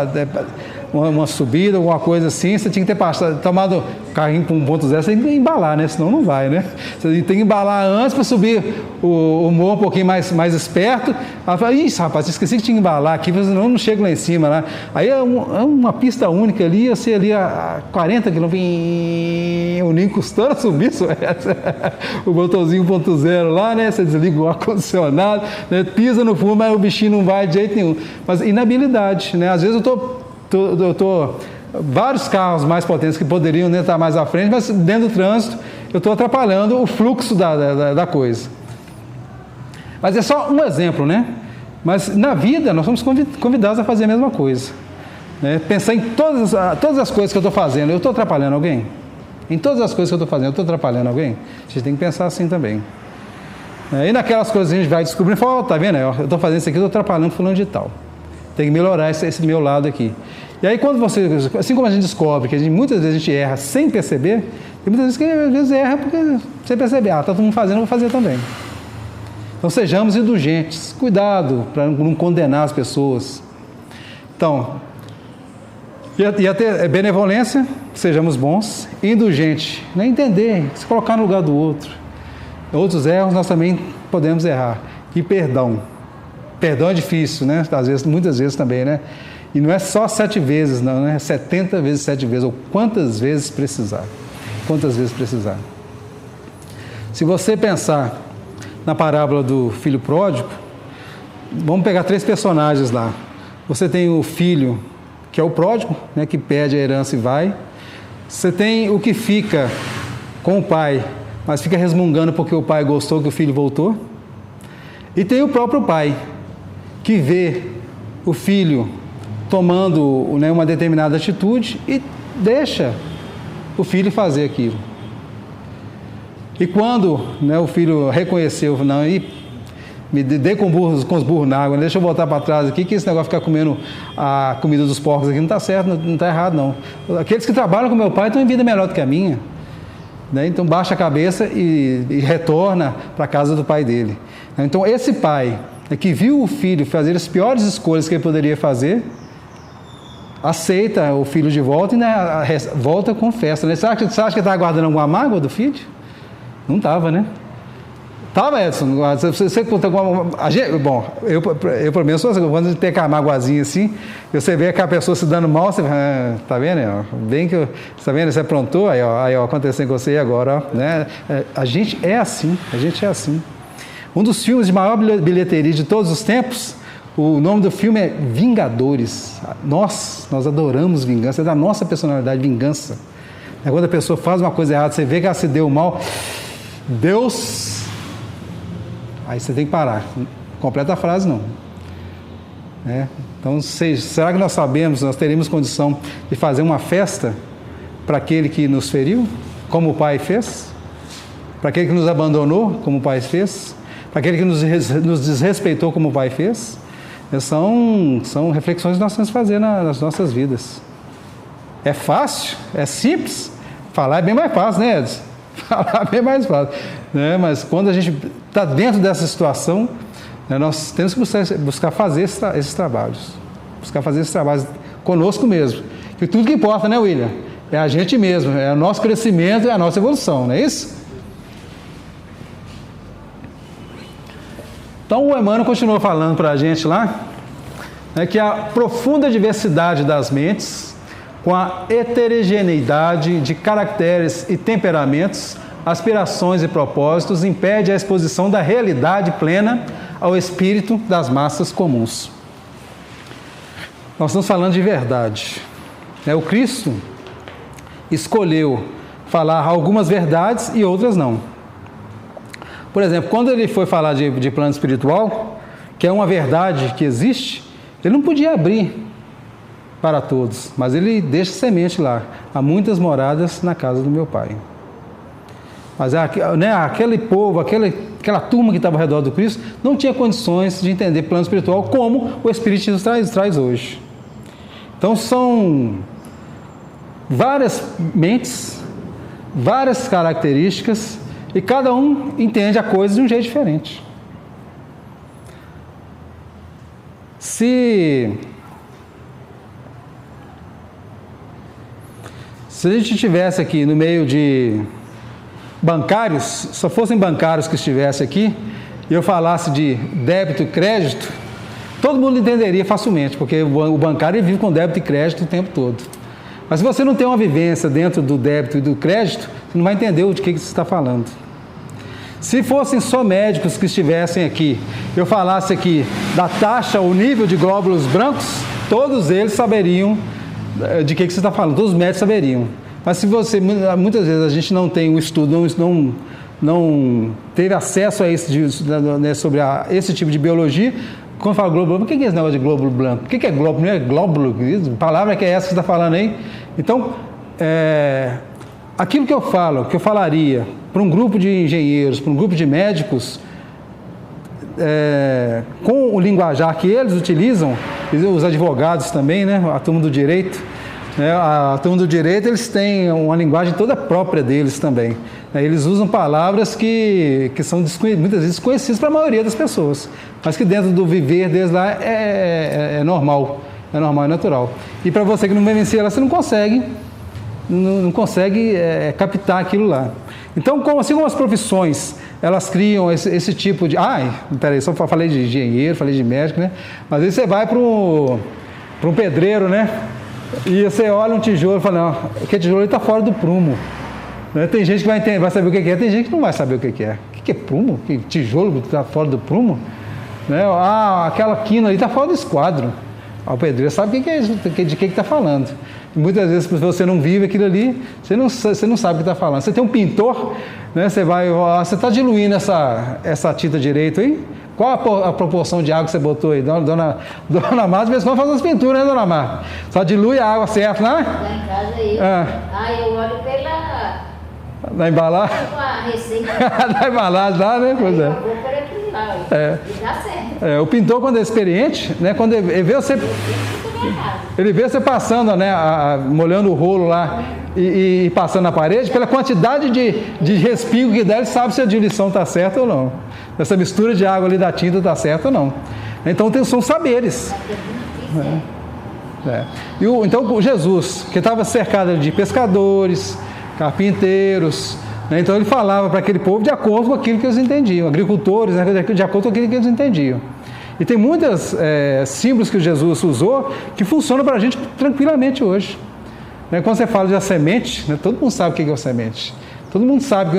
Speaker 1: uma subida, alguma coisa assim, você tinha que ter tomado o carrinho para 1.0, você tem que embalar, né? Senão não vai, né? Você tem que embalar antes para subir o morro um pouquinho mais esperto. Ela fala, ih, rapaz, esqueci que tinha que embalar aqui, senão eu não chego lá em cima. Né? Aí é uma pista única ali, você ali a 40 km, o nem custando a subir, o botãozinho 1.0 lá, né? Você desliga o ar-condicionado, né? Pisa no fundo, mas o bichinho não vai de jeito nenhum. Mas inabilidade, né? Às vezes eu estou vários carros mais potentes que poderiam estar mais à frente, mas dentro do trânsito eu estou atrapalhando o fluxo da coisa. Mas é só um exemplo, né? Mas na vida nós somos convidados a fazer a mesma coisa, né? Pensar em todas as coisas que eu estou fazendo. Eu estou atrapalhando alguém? Em todas as coisas que eu estou fazendo, eu estou atrapalhando alguém? A gente tem que pensar assim também. E naquelas coisas a gente vai descobrindo e fala, tá vendo? Eu estou fazendo isso aqui, eu estou atrapalhando fulano de tal. Tem que melhorar esse meu lado aqui. E aí quando assim como a gente descobre que muitas vezes a gente erra sem perceber, tem muitas vezes que às vezes erra porque sem perceber, está todo mundo fazendo, eu vou fazer também. Então sejamos indulgentes, cuidado para não condenar as pessoas. Então, e até benevolência, sejamos bons, indulgente, né? Entender, se colocar no lugar do outro. Outros erros nós também podemos errar. E perdão. Perdão é difícil, né? Muitas vezes também, né? E não é só 7 vezes, não, né? 70 vezes 7 vezes, ou quantas vezes precisar. Quantas vezes precisar. Se você pensar na parábola do filho pródigo, vamos pegar 3 personagens lá. Você tem o filho, que é o pródigo, né? Que pede a herança e vai. Você tem o que fica com o pai, mas fica resmungando porque o pai gostou que o filho voltou. E tem o próprio pai, que vê o filho tomando, né, uma determinada atitude e deixa o filho fazer aquilo. E quando, né, o filho reconheceu, não, me dei com os burros na água, deixa eu voltar para trás aqui, que esse negócio de ficar comendo a comida dos porcos aqui não está certo, não está errado não. Aqueles que trabalham com meu pai estão em vida melhor do que a minha. Né? Então baixa a cabeça e retorna para a casa do pai dele. Então esse pai que viu o filho fazer as piores escolhas que ele poderia fazer, aceita o filho de volta e, né, volta com festa. Né? Você acha que ele estava guardando alguma mágoa do filho? Não estava, né? Estava, Edson. Você conta com bom, eu pelo menos sou assim, quando tem aquela magoazinha assim, você vê aquela pessoa se dando mal, você tá vendo? Ó, bem que tá vendo? Você aprontou, aí ó, acontecendo com você e agora, ó, né? A gente é assim. Um dos filmes de maior bilheteria de todos os tempos, o nome do filme é Vingadores. Nós adoramos vingança, é da nossa personalidade, vingança. É quando a pessoa faz uma coisa errada, você vê que ela se deu mal, Deus... Aí você tem que parar. Completa a frase, não. Então, será que nós sabemos, nós teremos condição de fazer uma festa para aquele que nos feriu, como o pai fez? Para aquele que nos abandonou, como o pai fez? Para aquele que nos desrespeitou, como o pai fez? São reflexões que nós temos que fazer nas nossas vidas. É fácil? É simples? Falar é bem mais fácil, né, Edson? Falar é bem mais fácil. Né? Mas quando a gente está dentro dessa situação, né, nós temos que buscar fazer esses trabalhos. Buscar fazer esses trabalhos conosco mesmo. Que tudo que importa, né, William? É a gente mesmo, é o nosso crescimento e a nossa evolução, não é isso? Então o Emmanuel continua falando para a gente lá, né, que a profunda diversidade das mentes, com a heterogeneidade de caracteres e temperamentos, aspirações e propósitos, impede a exposição da realidade plena ao espírito das massas comuns. Nós estamos falando de verdade. O Cristo escolheu falar algumas verdades e outras não. Por exemplo, quando ele foi falar de plano espiritual, que é uma verdade que existe, ele não podia abrir para todos, mas ele deixa semente lá. Há muitas moradas na casa do meu Pai. Mas aquele povo, aquela turma que estava ao redor do Cristo, não tinha condições de entender plano espiritual como o Espiritismo traz hoje. Então são várias mentes, várias características, e cada um entende a coisa de um jeito diferente. Se a gente estivesse aqui no meio de bancários, só fossem bancários que estivessem aqui, e eu falasse de débito e crédito, todo mundo entenderia facilmente, porque o bancário vive com débito e crédito o tempo todo. Mas se você não tem uma vivência dentro do débito e do crédito, você não vai entender de que você está falando. Se fossem só médicos que estivessem aqui, eu falasse aqui da taxa, o nível de glóbulos brancos, todos eles saberiam de que você está falando, todos os médicos saberiam. Mas se você, muitas vezes a gente não tem um estudo, não teve acesso a sobre esse tipo de biologia. Quando fala glóbulo branco, o que é esse negócio de glóbulo branco? O que é glóbulo? Não é glóbulo? A palavra que é essa que você está falando aí? Então, aquilo que eu falaria para um grupo de engenheiros, para um grupo de médicos, com o linguajar que eles utilizam, os advogados também, né? A turma do direito, a turma do direito, eles têm uma linguagem toda própria deles também. Eles usam palavras que são muitas vezes desconhecidas para a maioria das pessoas, mas que dentro do viver deles lá é normal, é natural. E para você que não vivencia lá, você não consegue captar aquilo lá. Então, assim como as profissões, elas criam esse tipo de... peraí, só falei de engenheiro, falei de médico, né? Mas aí você vai para um pedreiro, né? E você olha um tijolo e fala, não, aquele tijolo está fora do prumo. Tem gente que vai saber o que é, tem gente que não vai saber o que é. O que é prumo? Que tijolo está fora do prumo? Aquela quina ali está fora do esquadro. O pedreiro sabe o que é isso, de que está falando. E muitas vezes, se você não vive aquilo ali, você não sabe o que está falando. Você tem um pintor, né? Você está diluindo essa tinta direito aí? Qual a proporção de água que você botou aí? Dona Marta, de vez em quando faz umas pinturas, né, Dona Marta? Só dilui a água certo, né?
Speaker 3: Lá em casa eu olho
Speaker 1: na embalagem?
Speaker 3: A receita.
Speaker 1: Na embalagem lá, né? Pois é.
Speaker 3: Eu vou por aquilo lá, e dá certo.
Speaker 1: O pintor, quando é experiente, né? Quando ele vê você passando, né? Molhando o rolo lá e passando na parede, pela quantidade de respingo que dá, ele sabe se a diluição está certa ou não. Essa mistura de água ali da tinta está certa ou não. Então são saberes. Então Jesus, que estava cercado de pescadores, carpinteiros, né? Então ele falava para aquele povo de acordo com aquilo que eles entendiam, agricultores, né? De acordo com aquilo que eles entendiam. E tem muitos símbolos que Jesus usou que funcionam para a gente tranquilamente hoje. Né? Quando você fala de a semente, né? Todo mundo sabe o que é a semente. Todo mundo sabe que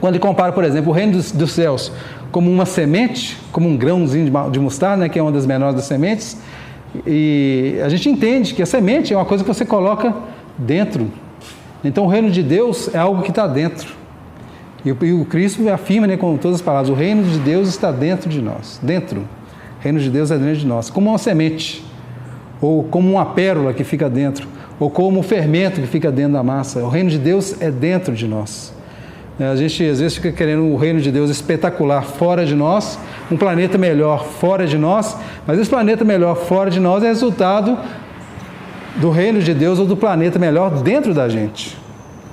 Speaker 1: quando ele compara, por exemplo, o reino dos céus como uma semente, como um grãozinho de mostarda, né? Que é uma das menores das sementes, e a gente entende que a semente é uma coisa que você coloca dentro. Então o reino de Deus é algo que está dentro. E o Cristo afirma, né, com todas as palavras, o reino de Deus está dentro de nós. Dentro. O reino de Deus é dentro de nós. Como uma semente, ou como uma pérola que fica dentro, ou como um fermento que fica dentro da massa. O reino de Deus é dentro de nós. A gente às vezes fica querendo o reino de Deus espetacular fora de nós, um planeta melhor fora de nós, mas esse planeta melhor fora de nós é resultado do reino de Deus ou do planeta melhor dentro da gente.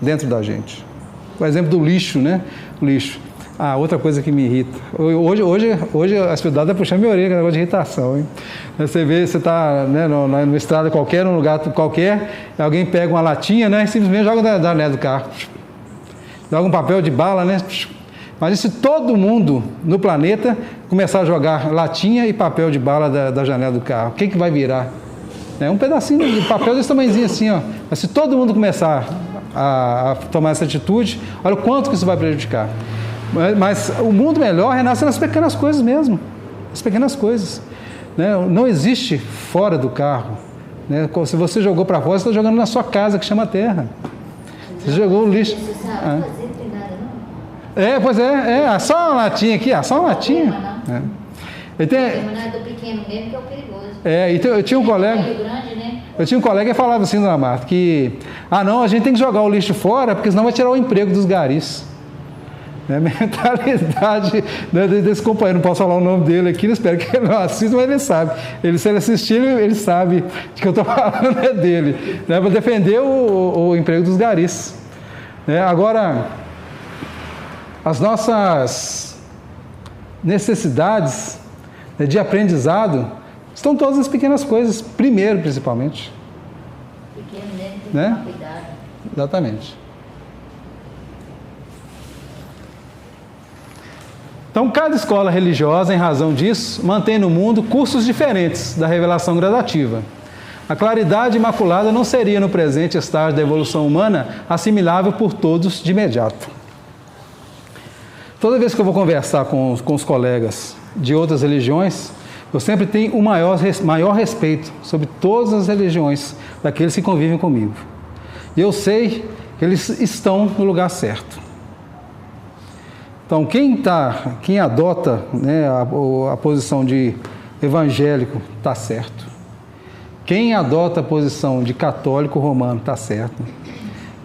Speaker 1: Dentro da gente. Por exemplo, do lixo, né? O lixo. Outra coisa que me irrita. Hoje a cidade vai puxando minha orelha, negócio de irritação, hein? Você vê, você está, né, numa estrada qualquer, num lugar qualquer, alguém pega uma latinha, né? E simplesmente joga da janela do carro. Joga um papel de bala, né? Mas e se todo mundo no planeta começar a jogar latinha e papel de bala da janela do carro? O que vai virar? Um pedacinho de papel desse tamanhozinho assim, ó. Mas se todo mundo começar a tomar essa atitude, olha o quanto que isso vai prejudicar. Mas o mundo melhor renasce nas pequenas coisas mesmo, as pequenas coisas, né? Não existe fora do carro, né? Se você jogou para fora, você está jogando na sua casa, que chama terra. Você jogou o lixo.
Speaker 3: Você sabe fazer, não tem nada, não?
Speaker 1: Pois é, só uma latinha aqui, só uma latinha.
Speaker 3: Não tem nada do pequeno mesmo, que é o perigoso.
Speaker 1: Então, eu tinha um colega.
Speaker 3: Grande, né?
Speaker 1: Eu tinha um colega que falava assim, dona Marta, que não, a gente tem que jogar o lixo fora, porque senão vai tirar o emprego dos garis. A mentalidade, né, desse companheiro, não posso falar o nome dele aqui, espero que ele não assista, mas ele sabe. Se ele assistir, ele sabe de que eu estou falando é dele, né, para defender o emprego dos garis. Agora, as nossas necessidades, né, de aprendizado estão todas as pequenas coisas, primeiro principalmente.
Speaker 3: Pequeno, né? Tem que tomar cuidado.
Speaker 1: Exatamente. Então, cada escola religiosa, em razão disso, mantém no mundo cursos diferentes da revelação gradativa. A claridade imaculada não seria, no presente estágio da evolução humana, assimilável por todos de imediato. Toda vez que eu vou conversar com os colegas de outras religiões, eu sempre tenho o maior respeito sobre todas as religiões daqueles que convivem comigo. E eu sei que eles estão no lugar certo. Então, quem adota, né, a posição de evangélico está certo. Quem adota a posição de católico romano está certo.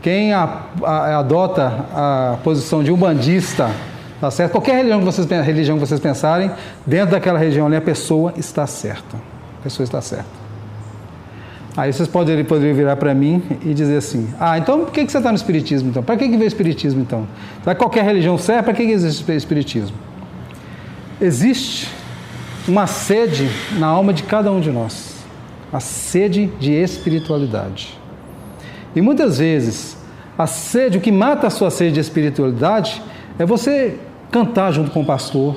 Speaker 1: Quem adota a posição de umbandista está certo. Qualquer religião que vocês pensarem, dentro daquela região ali, a pessoa está certa. A pessoa está certa. Aí vocês poderiam virar para mim e dizer assim, então por que você está no Espiritismo então? Para que veio o Espiritismo então? Será que qualquer religião serve? Para que existe o Espiritismo? Existe uma sede na alma de cada um de nós, a sede de espiritualidade. E muitas vezes, o que mata a sua sede de espiritualidade é você cantar junto com o pastor,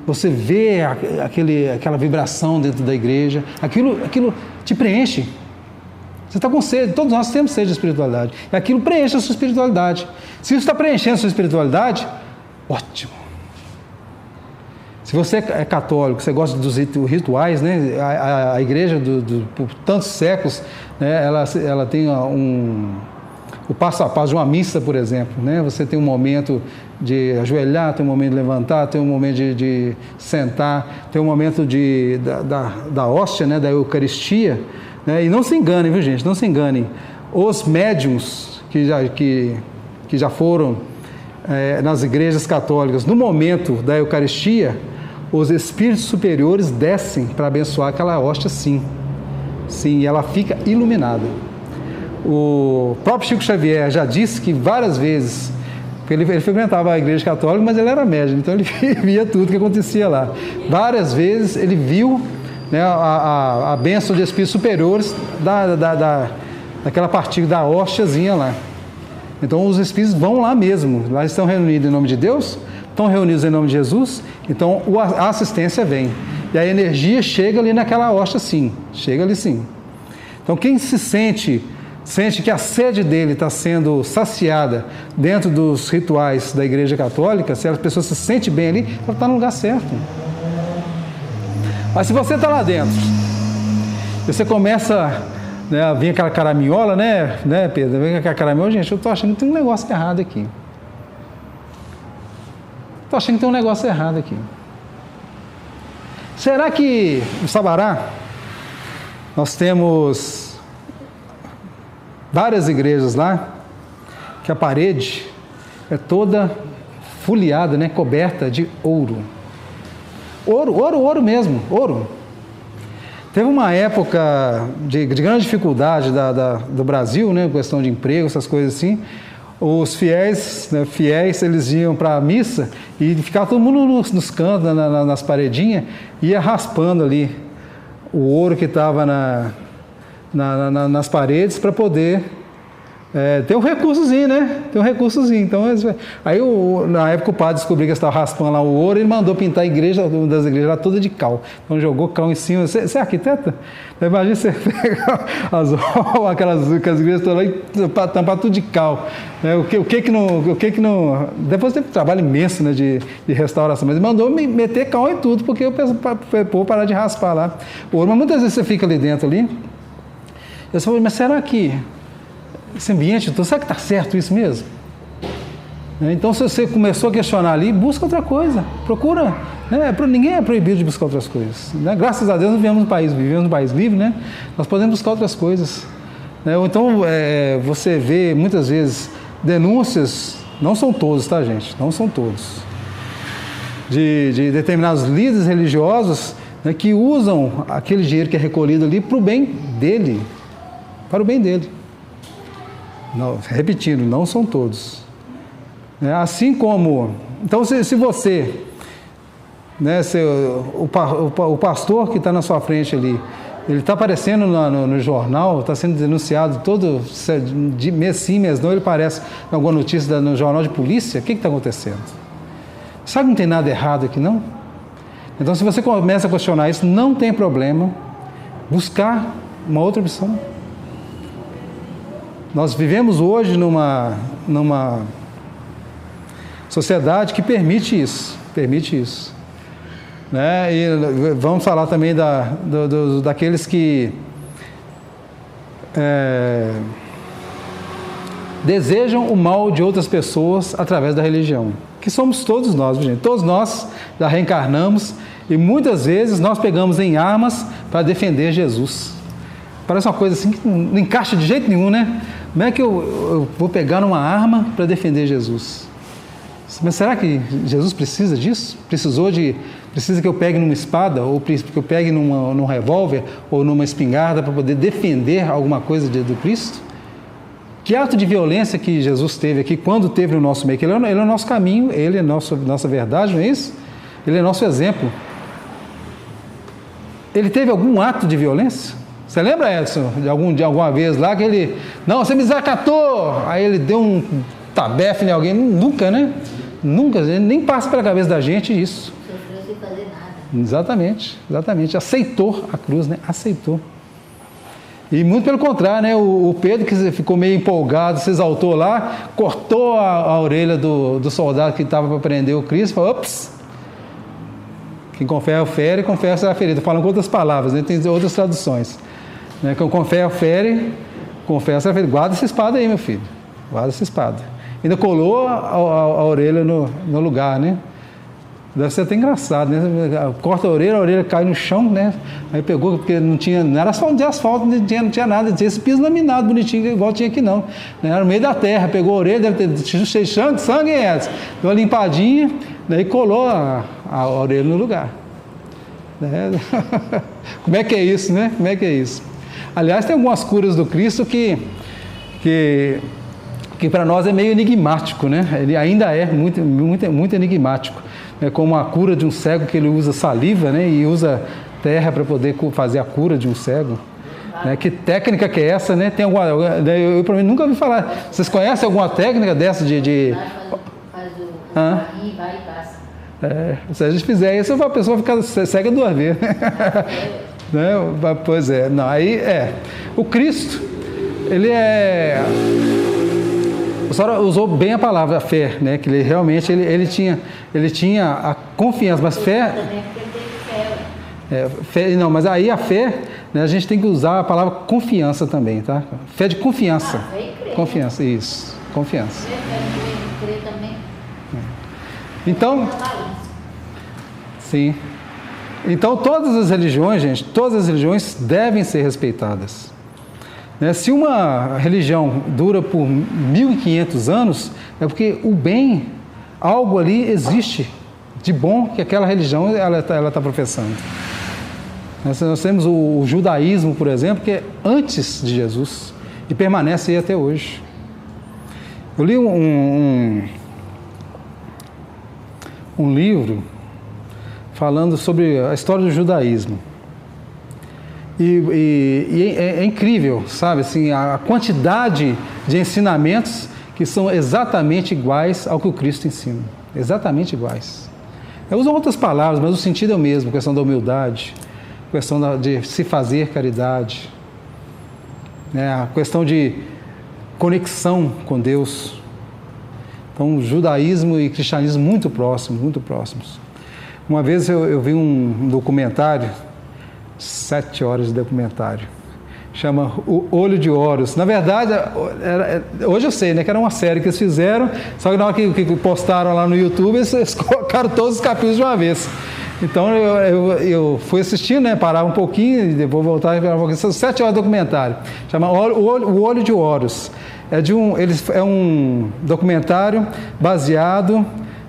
Speaker 1: você ver aquela vibração dentro da igreja, aquilo te preenche. Você está com sede, todos nós temos sede de espiritualidade. E aquilo preenche a sua espiritualidade. Se isso está preenchendo a sua espiritualidade, ótimo. Se você é católico, você gosta dos rituais, né? A igreja, por tantos séculos, né? ela tem o passo a passo de uma missa, por exemplo. Né? Você tem um momento de ajoelhar, tem um momento de levantar, tem um momento de sentar, tem um momento da hóstia, né? Da Eucaristia. Né? E não se enganem, viu gente? Não se enganem. Os médiuns que já foram nas igrejas católicas, no momento da Eucaristia, os espíritos superiores descem para abençoar aquela hóstia, sim. Sim, e ela fica iluminada. O próprio Chico Xavier já disse que várias vezes, ele frequentava a igreja católica, mas ele era médium, então ele via tudo que acontecia lá. Várias vezes ele viu, né, a bênção de espíritos superiores daquela partícula da hóstiazinha lá. Então os espíritos vão lá mesmo, lá estão reunidos em nome de Deus, estão reunidos em nome de Jesus, então a assistência vem. E a energia chega ali naquela hóstia, sim, chega ali sim. Então quem sente que a sede dele está sendo saciada dentro dos rituais da Igreja Católica, se a pessoa se sente bem ali, ela está no lugar certo. Mas se você está lá dentro, você começa, né, a vir aquela caraminhola, né, Pedro? Vem aquela caraminhola, gente, eu estou achando que tem um negócio errado aqui. Estou achando que tem um negócio errado aqui. Será que no Sabará nós temos várias igrejas lá que a parede é toda folheada, né, coberta de ouro? Ouro mesmo, ouro. Teve uma época de grande dificuldade do Brasil, né, questão de emprego, essas coisas assim. Os fiéis, eles iam para a missa e ficava todo mundo nos cantos, nas paredinhas, ia raspando ali o ouro que estava nas paredes para poder Tem um recursozinho, né? Tem um recursozinho. Então, aí, na época, o padre descobriu que estava raspando lá o ouro, ele mandou pintar a igreja, uma das igrejas lá toda de cal. Então, jogou cal em cima. Você é arquiteta? Então, imagina você pegar aquelas igrejas todas lá e tampar tudo de cal. O que que não... Depois teve um trabalho imenso, né, de restauração, mas ele mandou meter cal em tudo, porque o povo parar de raspar lá o ouro. Mas muitas vezes você fica ali dentro ali, eu falo, mas será que esse ambiente, então, será que está certo isso mesmo? Então, se você começou a questionar ali, busca outra coisa, procura. Né? Ninguém é proibido de buscar outras coisas. Né? Graças a Deus, nós vivemos num país livre, né? Nós podemos buscar outras coisas. Né? Ou então, você vê muitas vezes denúncias, não são todos, tá, gente? Não são todos. De determinados líderes religiosos, né, que usam aquele dinheiro que é recolhido ali para o bem dele. Para o bem dele. Não, repetindo, não são todos. Assim como... Então, se você... Né, o pastor que está na sua frente ali, ele está aparecendo no jornal, está sendo denunciado todo... De mês sim, mês não, ele aparece em alguma notícia no jornal de polícia. O que está acontecendo? Sabe que não tem nada errado aqui, não? Então, se você começa a questionar isso, não tem problema buscar uma outra opção. Nós vivemos hoje numa sociedade que permite isso. Né? E vamos falar também daqueles que desejam o mal de outras pessoas através da religião. Que somos todos nós, gente. Todos nós já reencarnamos e muitas vezes nós pegamos em armas para defender Jesus. Parece uma coisa assim que não encaixa de jeito nenhum, né? Como é que eu vou pegar uma arma para defender Jesus? Mas será que Jesus precisa disso? Precisa que eu pegue numa espada, ou que eu pegue num revólver, ou numa espingarda para poder defender alguma coisa do Cristo? Que ato de violência que Jesus teve aqui, quando teve no nosso meio? Ele é o nosso caminho, Ele é nossa verdade, não é isso? Ele é nosso exemplo. Ele teve algum ato de violência? Você lembra, Edson, de alguma vez lá que ele... Não, você me desacatou! Aí ele deu um tabefe em alguém. Nunca, né? Nunca, nem passa pela cabeça da gente isso.
Speaker 3: Sofreu sem fazer nada.
Speaker 1: Exatamente. Aceitou a cruz, né? Aceitou. E muito pelo contrário, né? O Pedro, que ficou meio empolgado, se exaltou lá, cortou a orelha do soldado que estava para prender o Cristo, falou, ops! Quem com fé fere, com fé será ferido. Falam com outras palavras, né? Tem outras traduções. Né? Quem com fé fere, com fé será ferido. Guarda essa espada aí, meu filho. Guarda essa espada. Ainda colou a orelha no lugar, né? Deve ser até engraçado, né? Corta a orelha cai no chão, né? Aí pegou, porque não era asfalto, não tinha nada, tinha esse piso laminado bonitinho, igual tinha aqui não. Era no meio da terra, pegou a orelha, deve ter cheio de sangue, Edson. Deu uma limpadinha, daí colou a orelha no lugar. Né? Como é que é isso, né? Como é que é isso? Aliás, tem algumas curas do Cristo que para nós é meio enigmático, né? Ele ainda é muito enigmático. É como a cura de um cego, que ele usa saliva, né? E usa terra para poder fazer a cura de um cego. Né? Que técnica que é essa, né? Tem alguma, eu para mim nunca ouvi falar. Vocês conhecem alguma técnica dessa
Speaker 3: Faz o barrinho, vai e passa.
Speaker 1: Se a gente fizer isso, a pessoa fica cega 2 vezes. Né? Pois é. Não, aí o Cristo, ele é... A senhora usou bem a palavra fé, né? Que ele realmente ele tinha a confiança, mas fé. Não, mas aí a fé, né, a gente tem que usar a palavra confiança também, tá? Fé de confiança. Confiança, isso. Confiança.
Speaker 3: Crer também.
Speaker 1: Então, sim. Então todas as religiões, gente, todas as religiões devem ser respeitadas. Se uma religião dura por 1500 anos, é porque o bem, algo ali existe de bom que aquela religião ela está professando. Nós temos o judaísmo, por exemplo, que é antes de Jesus e permanece aí até hoje. Eu li um livro falando sobre a história do judaísmo. E é incrível, sabe, assim, a quantidade de ensinamentos que são exatamente iguais ao que o Cristo ensina. Exatamente iguais. Eu uso outras palavras, mas o sentido é o mesmo. A questão da humildade, a questão de se fazer caridade, né? A questão de conexão com Deus. Então, judaísmo e cristianismo muito próximos. Uma vez eu vi um documentário, 7 horas de documentário, chama O Olho de Horus. Na verdade, hoje eu sei, né, que era uma série que eles fizeram, só que na hora que postaram lá no YouTube, eles colocaram todos os capítulos de uma vez. Então eu fui assistindo, né, parava um pouquinho, e depois voltar e esperar um pouquinho. São 7 horas de documentário, chama O Olho de Horus. É um documentário baseado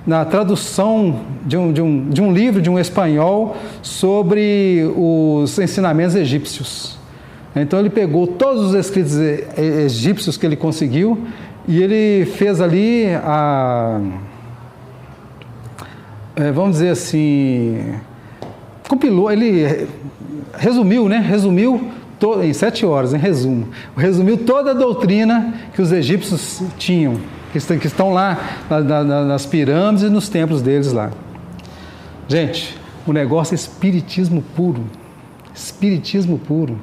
Speaker 1: na tradução de um livro de um espanhol sobre os ensinamentos egípcios. Então ele pegou todos os escritos egípcios que ele conseguiu e ele fez ali vamos dizer assim, compilou, ele resumiu em 7 horas, em resumo, resumiu toda a doutrina que os egípcios tinham, que estão lá nas pirâmides e nos templos deles lá. Gente, o negócio é espiritismo puro. Espiritismo puro.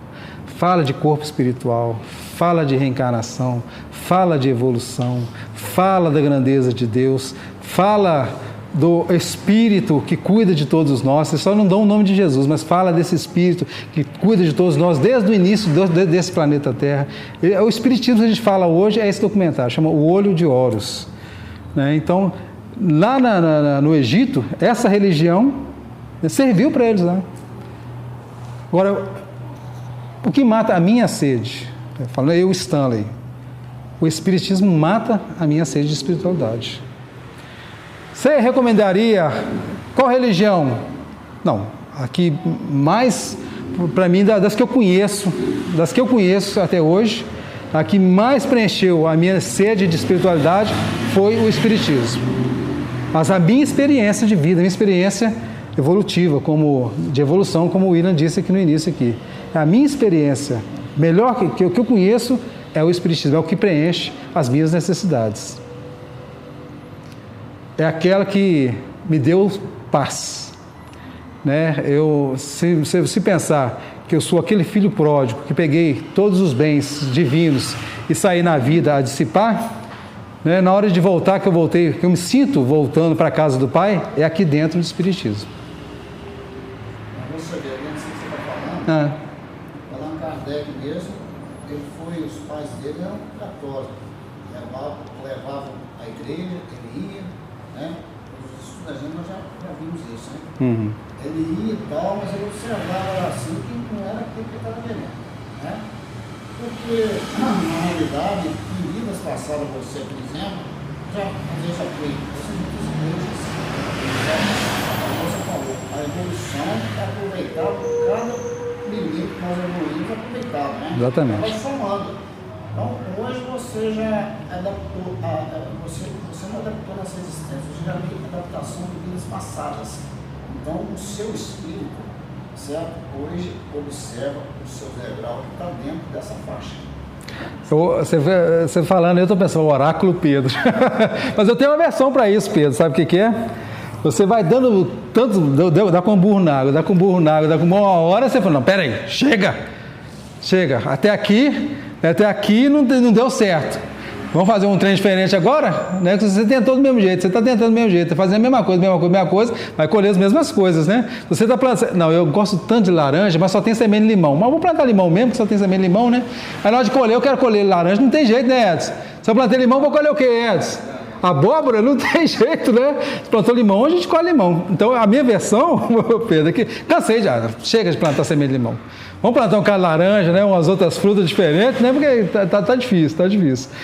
Speaker 1: Fala de corpo espiritual, fala de reencarnação, fala de evolução, fala da grandeza de Deus, fala do Espírito que cuida de todos nós. Eles só não dão o nome de Jesus, mas fala desse Espírito que cuida de todos nós desde o início desse planeta Terra. O Espiritismo que a gente fala hoje é esse documentário, chama O Olho de Horus. Né? Então, lá no Egito, essa religião serviu para eles lá. Agora, o que mata a minha sede? Falando eu, Stanley, o Espiritismo mata a minha sede de espiritualidade. Você recomendaria qual religião? Não, aqui mais, para mim, das que eu conheço até hoje, a que mais preencheu a minha sede de espiritualidade foi o Espiritismo. Mas a minha experiência de vida, a minha experiência evolutiva, de evolução, como o William disse aqui no início aqui. A minha experiência melhor que eu conheço é o Espiritismo, é o que preenche as minhas necessidades. É aquela que me deu paz. Né? Se pensar que eu sou aquele filho pródigo, que peguei todos os bens divinos e saí na vida a dissipar, né? Na hora de voltar, que eu me sinto voltando para a casa do Pai, é aqui dentro do Espiritismo.
Speaker 4: Você vê, não sei o que você está falando. Allan Kardec mesmo, os pais dele eram católicos, levavam a igreja, ele ia, né? Os estudantes nós já vimos isso, né?
Speaker 1: Uhum.
Speaker 4: Ele ia e tal, mas ele observava assim que não era aquilo que ele estava querendo, né? Porque, na realidade, em vidas passadas, você, por exemplo, às vezes já foi, você não quis igrejas, você falou, a evolução é aproveitar cada milímetro que nós evoluímos, aproveitar, né?
Speaker 1: Exatamente.
Speaker 4: Vai somando. Então, hoje você já adaptou, você não adaptou nessa existência, você já viu a adaptação de vidas passadas. Então, o seu espírito, certo? Hoje observa o seu degrau que está dentro dessa faixa.
Speaker 1: Você falando, eu estou pensando, o oráculo Pedro. Mas eu tenho uma versão para isso, Pedro. Sabe o que é? Você vai dando tanto, dá com burro na água, dá com uma hora, você fala, não, peraí, chega, até aqui não deu certo. Vamos fazer um trem diferente agora? Né? Você tentou do mesmo jeito, você está tentando do mesmo jeito, está fazendo a mesma coisa, vai colher as mesmas coisas, né? Você está plantando, não, eu gosto tanto de laranja, mas só tem semente de limão. Mas eu vou plantar limão mesmo, que só tem semente de limão, né? Aí na hora de colher, eu quero colher laranja, não tem jeito, né, Edson? Se eu plantei limão, vou colher o quê, Edson? Abóbora? Não tem jeito, né? Se plantou limão, a gente colhe limão. Então, a minha versão, Pedro, aqui, cansei já, chega de plantar semente de limão. Vamos plantar um cara de laranja, né? Umas outras frutas diferentes, né? Porque tá difícil.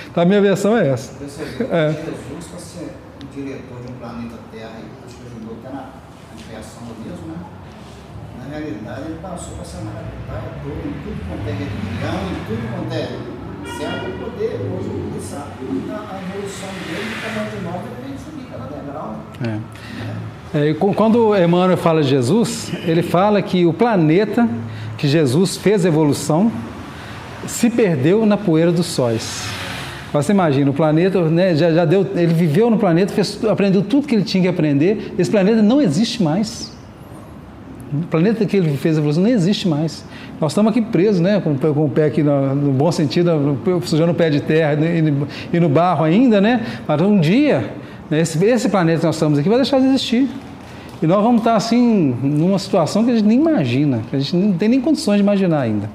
Speaker 1: Então, a minha versão é essa.
Speaker 4: Jesus, para ser o diretor de um planeta Terra, acho que ajudou até na criação do mesmo, né? Na realidade, ele passou para ser maracutaia toda, em tudo quanto é religião, em tudo quanto é certo, para poder hoje utilizar a evolução dele, cada um de nós deve subir cada degrau.
Speaker 1: Quando Emmanuel fala de Jesus, ele fala que o planeta que Jesus fez a evolução, se perdeu na poeira dos sóis. Você imagina, o planeta, né, já deu, ele viveu no planeta, aprendeu tudo que ele tinha que aprender, esse planeta não existe mais. O planeta que ele fez a evolução não existe mais. Nós estamos aqui presos, né, com o pé aqui no bom sentido, sujando o pé de terra e no barro ainda, né? Mas um dia, né, esse planeta que nós estamos aqui vai deixar de existir. E nós vamos estar assim, numa situação que a gente nem imagina, que a gente não tem nem condições de imaginar ainda.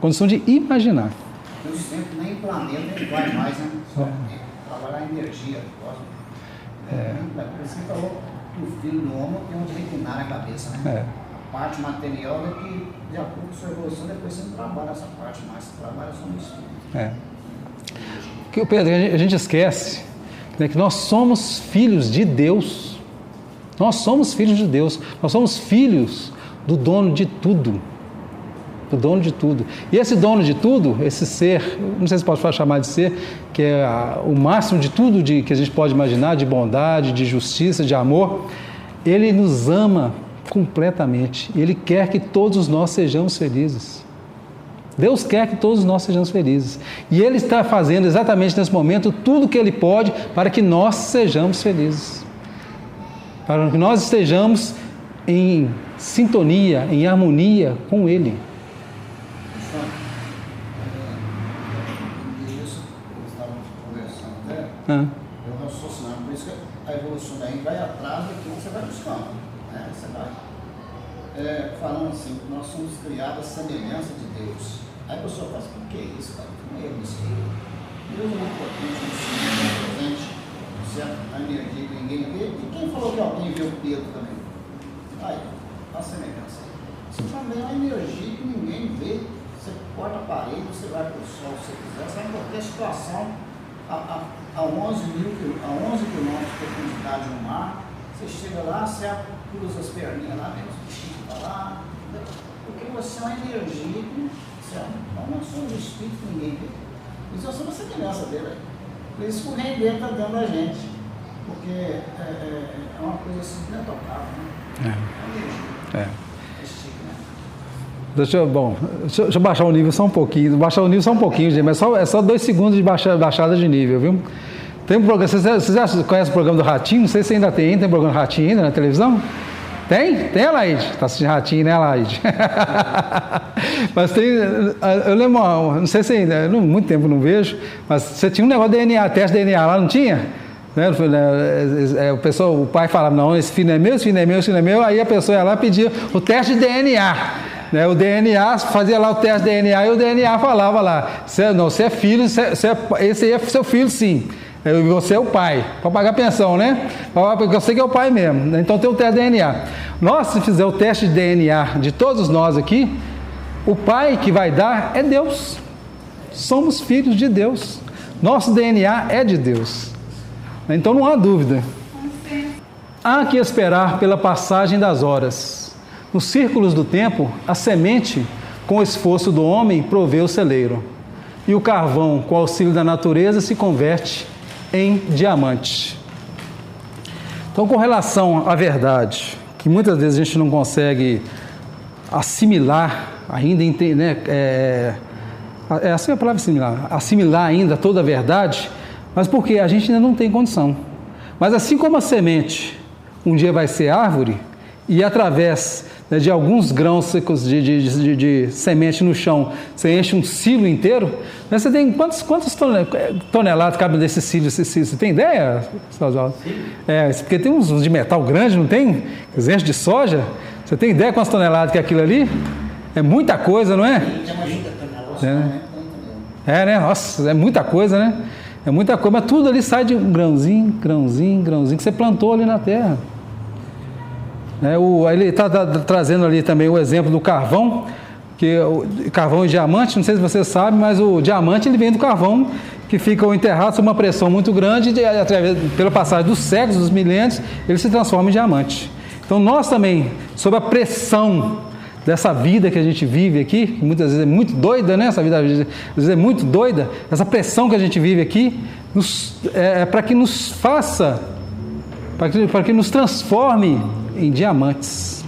Speaker 1: Condição de imaginar.
Speaker 4: Por isso tempo nem planeta nem vai mais, né? Só trabalhar a energia do cosmos. Por isso que falou que o filho do homem tem onde reclinar na cabeça, né? A parte material é que, de acordo com a sua evolução, depois você não trabalha essa parte mais, você trabalha só no espírito.
Speaker 1: Porque, Pedro, a gente esquece, né, que nós somos filhos de Deus. Nós somos filhos de Deus. Nós somos filhos do dono de tudo. Do dono de tudo. E esse dono de tudo, esse ser, não sei se pode chamar de ser, que é o máximo de tudo que a gente pode imaginar, de bondade, de justiça, de amor, ele nos ama completamente. Ele quer que todos nós sejamos felizes. Deus quer que todos nós sejamos felizes. E Ele está fazendo exatamente nesse momento tudo o que Ele pode para que nós sejamos felizes. Para que nós estejamos em sintonia, em harmonia com Ele.
Speaker 4: Isso, eles estavam conversando até, eu raciocinando, por isso que a evolução daí vai atrás daquilo que você vai buscando, né? Você vai falando assim, nós somos criados à semelhança de Deus. Aí a pessoa fala assim, o que é isso, cara? Não é eu me sei. Deus é muito potente, certo? A energia que ninguém vê. E quem falou que alguém viu o Pedro também? Aí, a semelhança. Isso também é uma energia que ninguém vê. Você corta a parede, você vai para o sol se você quiser, você vai em qualquer situação, a 11 quilômetros de profundidade no mar, você chega lá, você cruza as perninhas lá, vem os bichinhos para lá, porque você é uma energia, certo? Então nós somos espíritos que ninguém vê. Isso nós somos a semelhança dele. Por isso que o reino dele está dando a gente, porque é uma coisa assim que não é tocável, né? É energia.
Speaker 1: Deixa eu baixar o nível só um pouquinho. Gente, mas é só 2 segundos de baixada de nível, viu? Tem um programa, vocês já conhecem o programa do Ratinho? Não sei se ainda tem programa do Ratinho ainda na televisão? Tem? Tem, Alaide? Está assistindo Ratinho, né, Alaide? Mas tem, eu lembro, não sei se ainda, muito tempo não vejo, mas você tinha um negócio de DNA, teste de DNA lá, não tinha? Né? O pai falava, não, esse filho não é meu, esse filho não é meu, esse filho não é meu, aí a pessoa ia lá e pedia o teste de DNA. Né, o DNA, fazia lá o teste de DNA e o DNA falava lá, você é filho, esse aí é seu filho sim, você é o pai, para pagar pensão, né? Porque eu sei que é o pai mesmo, então tem o teste de DNA. Nós, se fizer o teste de DNA de todos nós aqui, o pai que vai dar é Deus, somos filhos de Deus, nosso DNA é de Deus, então não há dúvida. Há que esperar pela passagem das horas. Nos círculos do tempo, a semente, com o esforço do homem, provê o celeiro. E o carvão, com o auxílio da natureza, se converte em diamante. Então, com relação à verdade, que muitas vezes a gente não consegue assimilar, ainda, né, assim é a palavra assimilar ainda toda a verdade, mas porque a gente ainda não tem condição. Mas assim como a semente um dia vai ser árvore, e através de alguns grãos secos de semente no chão, você enche um silo inteiro, né? Você tem quantas toneladas cabe desse silo? Você tem ideia, Oswaldo? Porque tem uns de metal grande, não tem? Eles enchem de soja. Você tem ideia quantas toneladas que é aquilo ali? É muita coisa, não é? Né? Nossa, é muita coisa, né? É muita coisa, mas tudo ali sai de um grãozinho, que você plantou ali na terra. Ele está trazendo ali também o exemplo do carvão, que o carvão e diamante, não sei se você sabe, mas o diamante ele vem do carvão, que fica enterrado sob uma pressão muito grande, e pela passagem dos séculos, dos milênios, ele se transforma em diamante. Então nós também, sob a pressão dessa vida que a gente vive aqui, que muitas vezes é muito doida, né? Essa vida às vezes é muito doida, essa pressão que a gente vive aqui, para que nos faça, para que nos transforme em diamantes.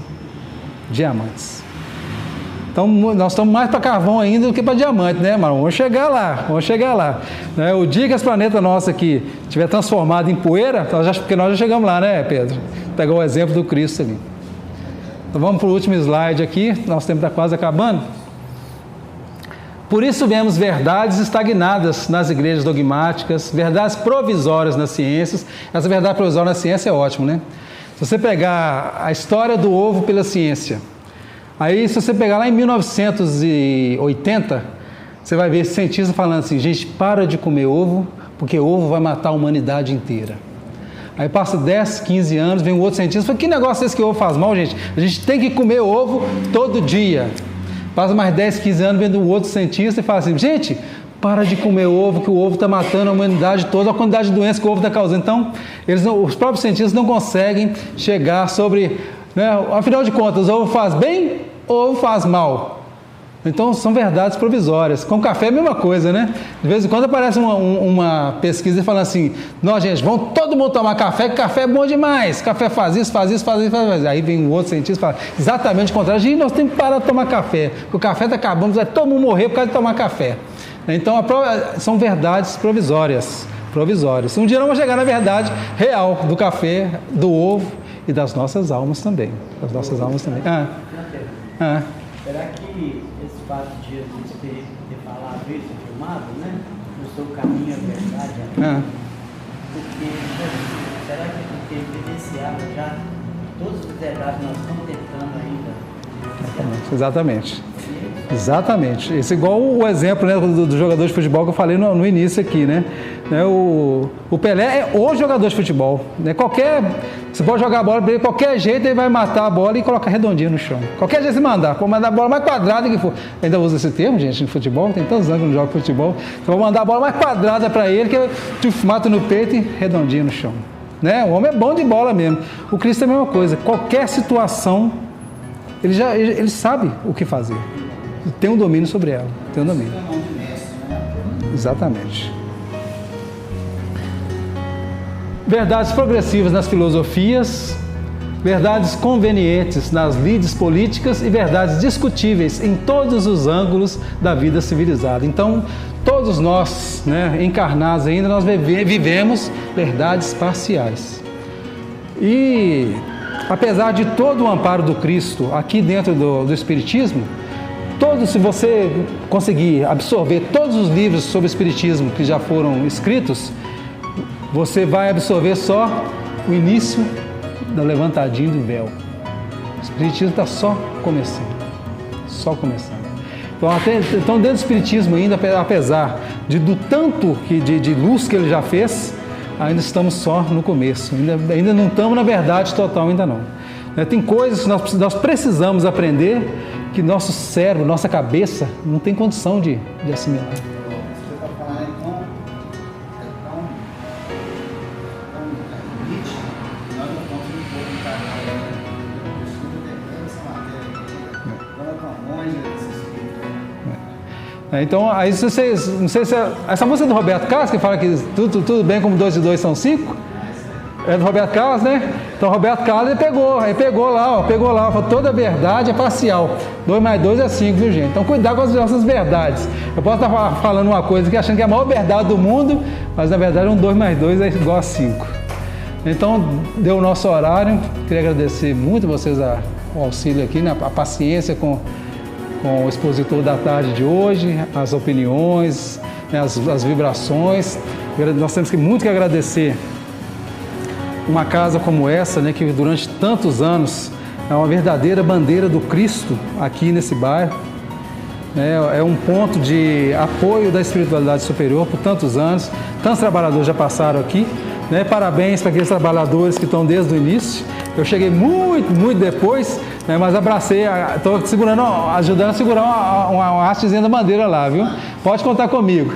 Speaker 1: Então, nós estamos mais para carvão ainda do que para diamante, né, mano? Vamos chegar lá, vamos chegar lá. Né? O dia que esse planeta nosso aqui estiver transformado em poeira, porque nós já chegamos lá, né, Pedro? Pegar o exemplo do Cristo ali. Então, vamos para o último slide aqui, nosso tempo está quase acabando. Por isso vemos verdades estagnadas nas igrejas dogmáticas, verdades provisórias nas ciências. Essa verdade provisória na ciência é ótimo, né? Se você pegar a história do ovo pela ciência, aí se você pegar lá em 1980, você vai ver cientistas falando assim, gente, para de comer ovo, porque ovo vai matar a humanidade inteira. Aí passa 10, 15 anos, vem um outro cientista e fala, que negócio é esse que o ovo faz mal, gente? A gente tem que comer ovo todo dia. Passa mais 10, 15 anos, vem um outro cientista e fala assim, gente, para de comer ovo, que o ovo está matando a humanidade toda, a quantidade de doenças que o ovo está causando. Então, os próprios cientistas não conseguem chegar sobre, né, afinal de contas, o ovo faz bem ou o ovo faz mal? Então, são verdades provisórias. Com café é a mesma coisa, né? De vez em quando aparece uma pesquisa falando assim, não, gente, vamos todo mundo tomar café, que café é bom demais, café faz isso, faz isso, faz isso, faz isso. Aí vem um outro cientista e fala exatamente o contrário, gente, nós temos que parar de tomar café, porque o café está acabando, vai todo mundo morrer por causa de tomar café. Então, são verdades provisórias. Um dia nós vamos chegar na verdade real do café, do ovo e das nossas almas também.
Speaker 5: Será que esse fato de Jesus ter falado isso, afirmado, né? No seu caminho, a verdade, porque, será que porque evidenciava já todas as verdades nós estamos tentando ainda?
Speaker 1: Exatamente. Esse é igual o exemplo, né, do jogador de futebol que eu falei no início aqui, né? O Pelé é o jogador de futebol. Né? Você pode jogar a bola para ele de qualquer jeito, ele vai matar a bola e colocar redondinha no chão. Qualquer jeito você pode mandar a bola mais quadrada que for. Ainda usa esse termo, gente, no futebol, tem tantos anos que eu não jogo futebol. Então, vou mandar a bola mais quadrada para ele, que eu te mato no peito e redondinha no chão. Né? O homem é bom de bola mesmo. O Cristo é a mesma coisa. Qualquer situação, ele sabe o que fazer. Tem um domínio sobre ela. Tem um domínio. Exatamente. Verdades progressivas nas filosofias, verdades convenientes nas lides políticas e verdades discutíveis em todos os ângulos da vida civilizada. Então, todos nós, né, encarnados ainda, nós vivemos verdades parciais. E, apesar de todo o amparo do Cristo aqui dentro do Espiritismo, se você conseguir absorver todos os livros sobre o Espiritismo que já foram escritos, você vai absorver só o início da levantadinha do véu. O Espiritismo está só começando. Então, dentro do Espiritismo ainda, apesar do tanto de luz que ele já fez, ainda estamos só no começo. Ainda não estamos na verdade total, ainda não. Tem coisas que nós precisamos aprender que nosso cérebro, nossa cabeça não tem condição de assimilar.
Speaker 4: Você está falando então, nítido, nós não estamos encarar essa matéria aqui,
Speaker 1: então, aí vocês, não sei se essa música do Roberto Carlos, que fala que tudo bem como 2 e 2 são 5, é do Roberto Carlos, né? Então, Roberto Carlos, ele pegou lá, falou, toda verdade é parcial. 2 mais 2 é 5, viu, gente? Então, cuidado com as nossas verdades. Eu posso estar falando uma coisa aqui, achando que é a maior verdade do mundo, mas, na verdade, 2 mais 2 é igual a 5. Então, deu o nosso horário. Queria agradecer muito vocês o auxílio aqui, né? A paciência com o expositor da tarde de hoje, as opiniões, né? as vibrações. Nós temos muito que agradecer uma casa como essa, né, que durante tantos anos é uma verdadeira bandeira do Cristo aqui nesse bairro. É um ponto de apoio da espiritualidade superior por tantos anos. Tantos trabalhadores já passaram aqui. Né? Parabéns para aqueles trabalhadores que estão desde o início. Eu cheguei muito depois, né, mas abracei, estou ajudando a segurar uma hastezinha da bandeira lá, viu? Pode contar comigo.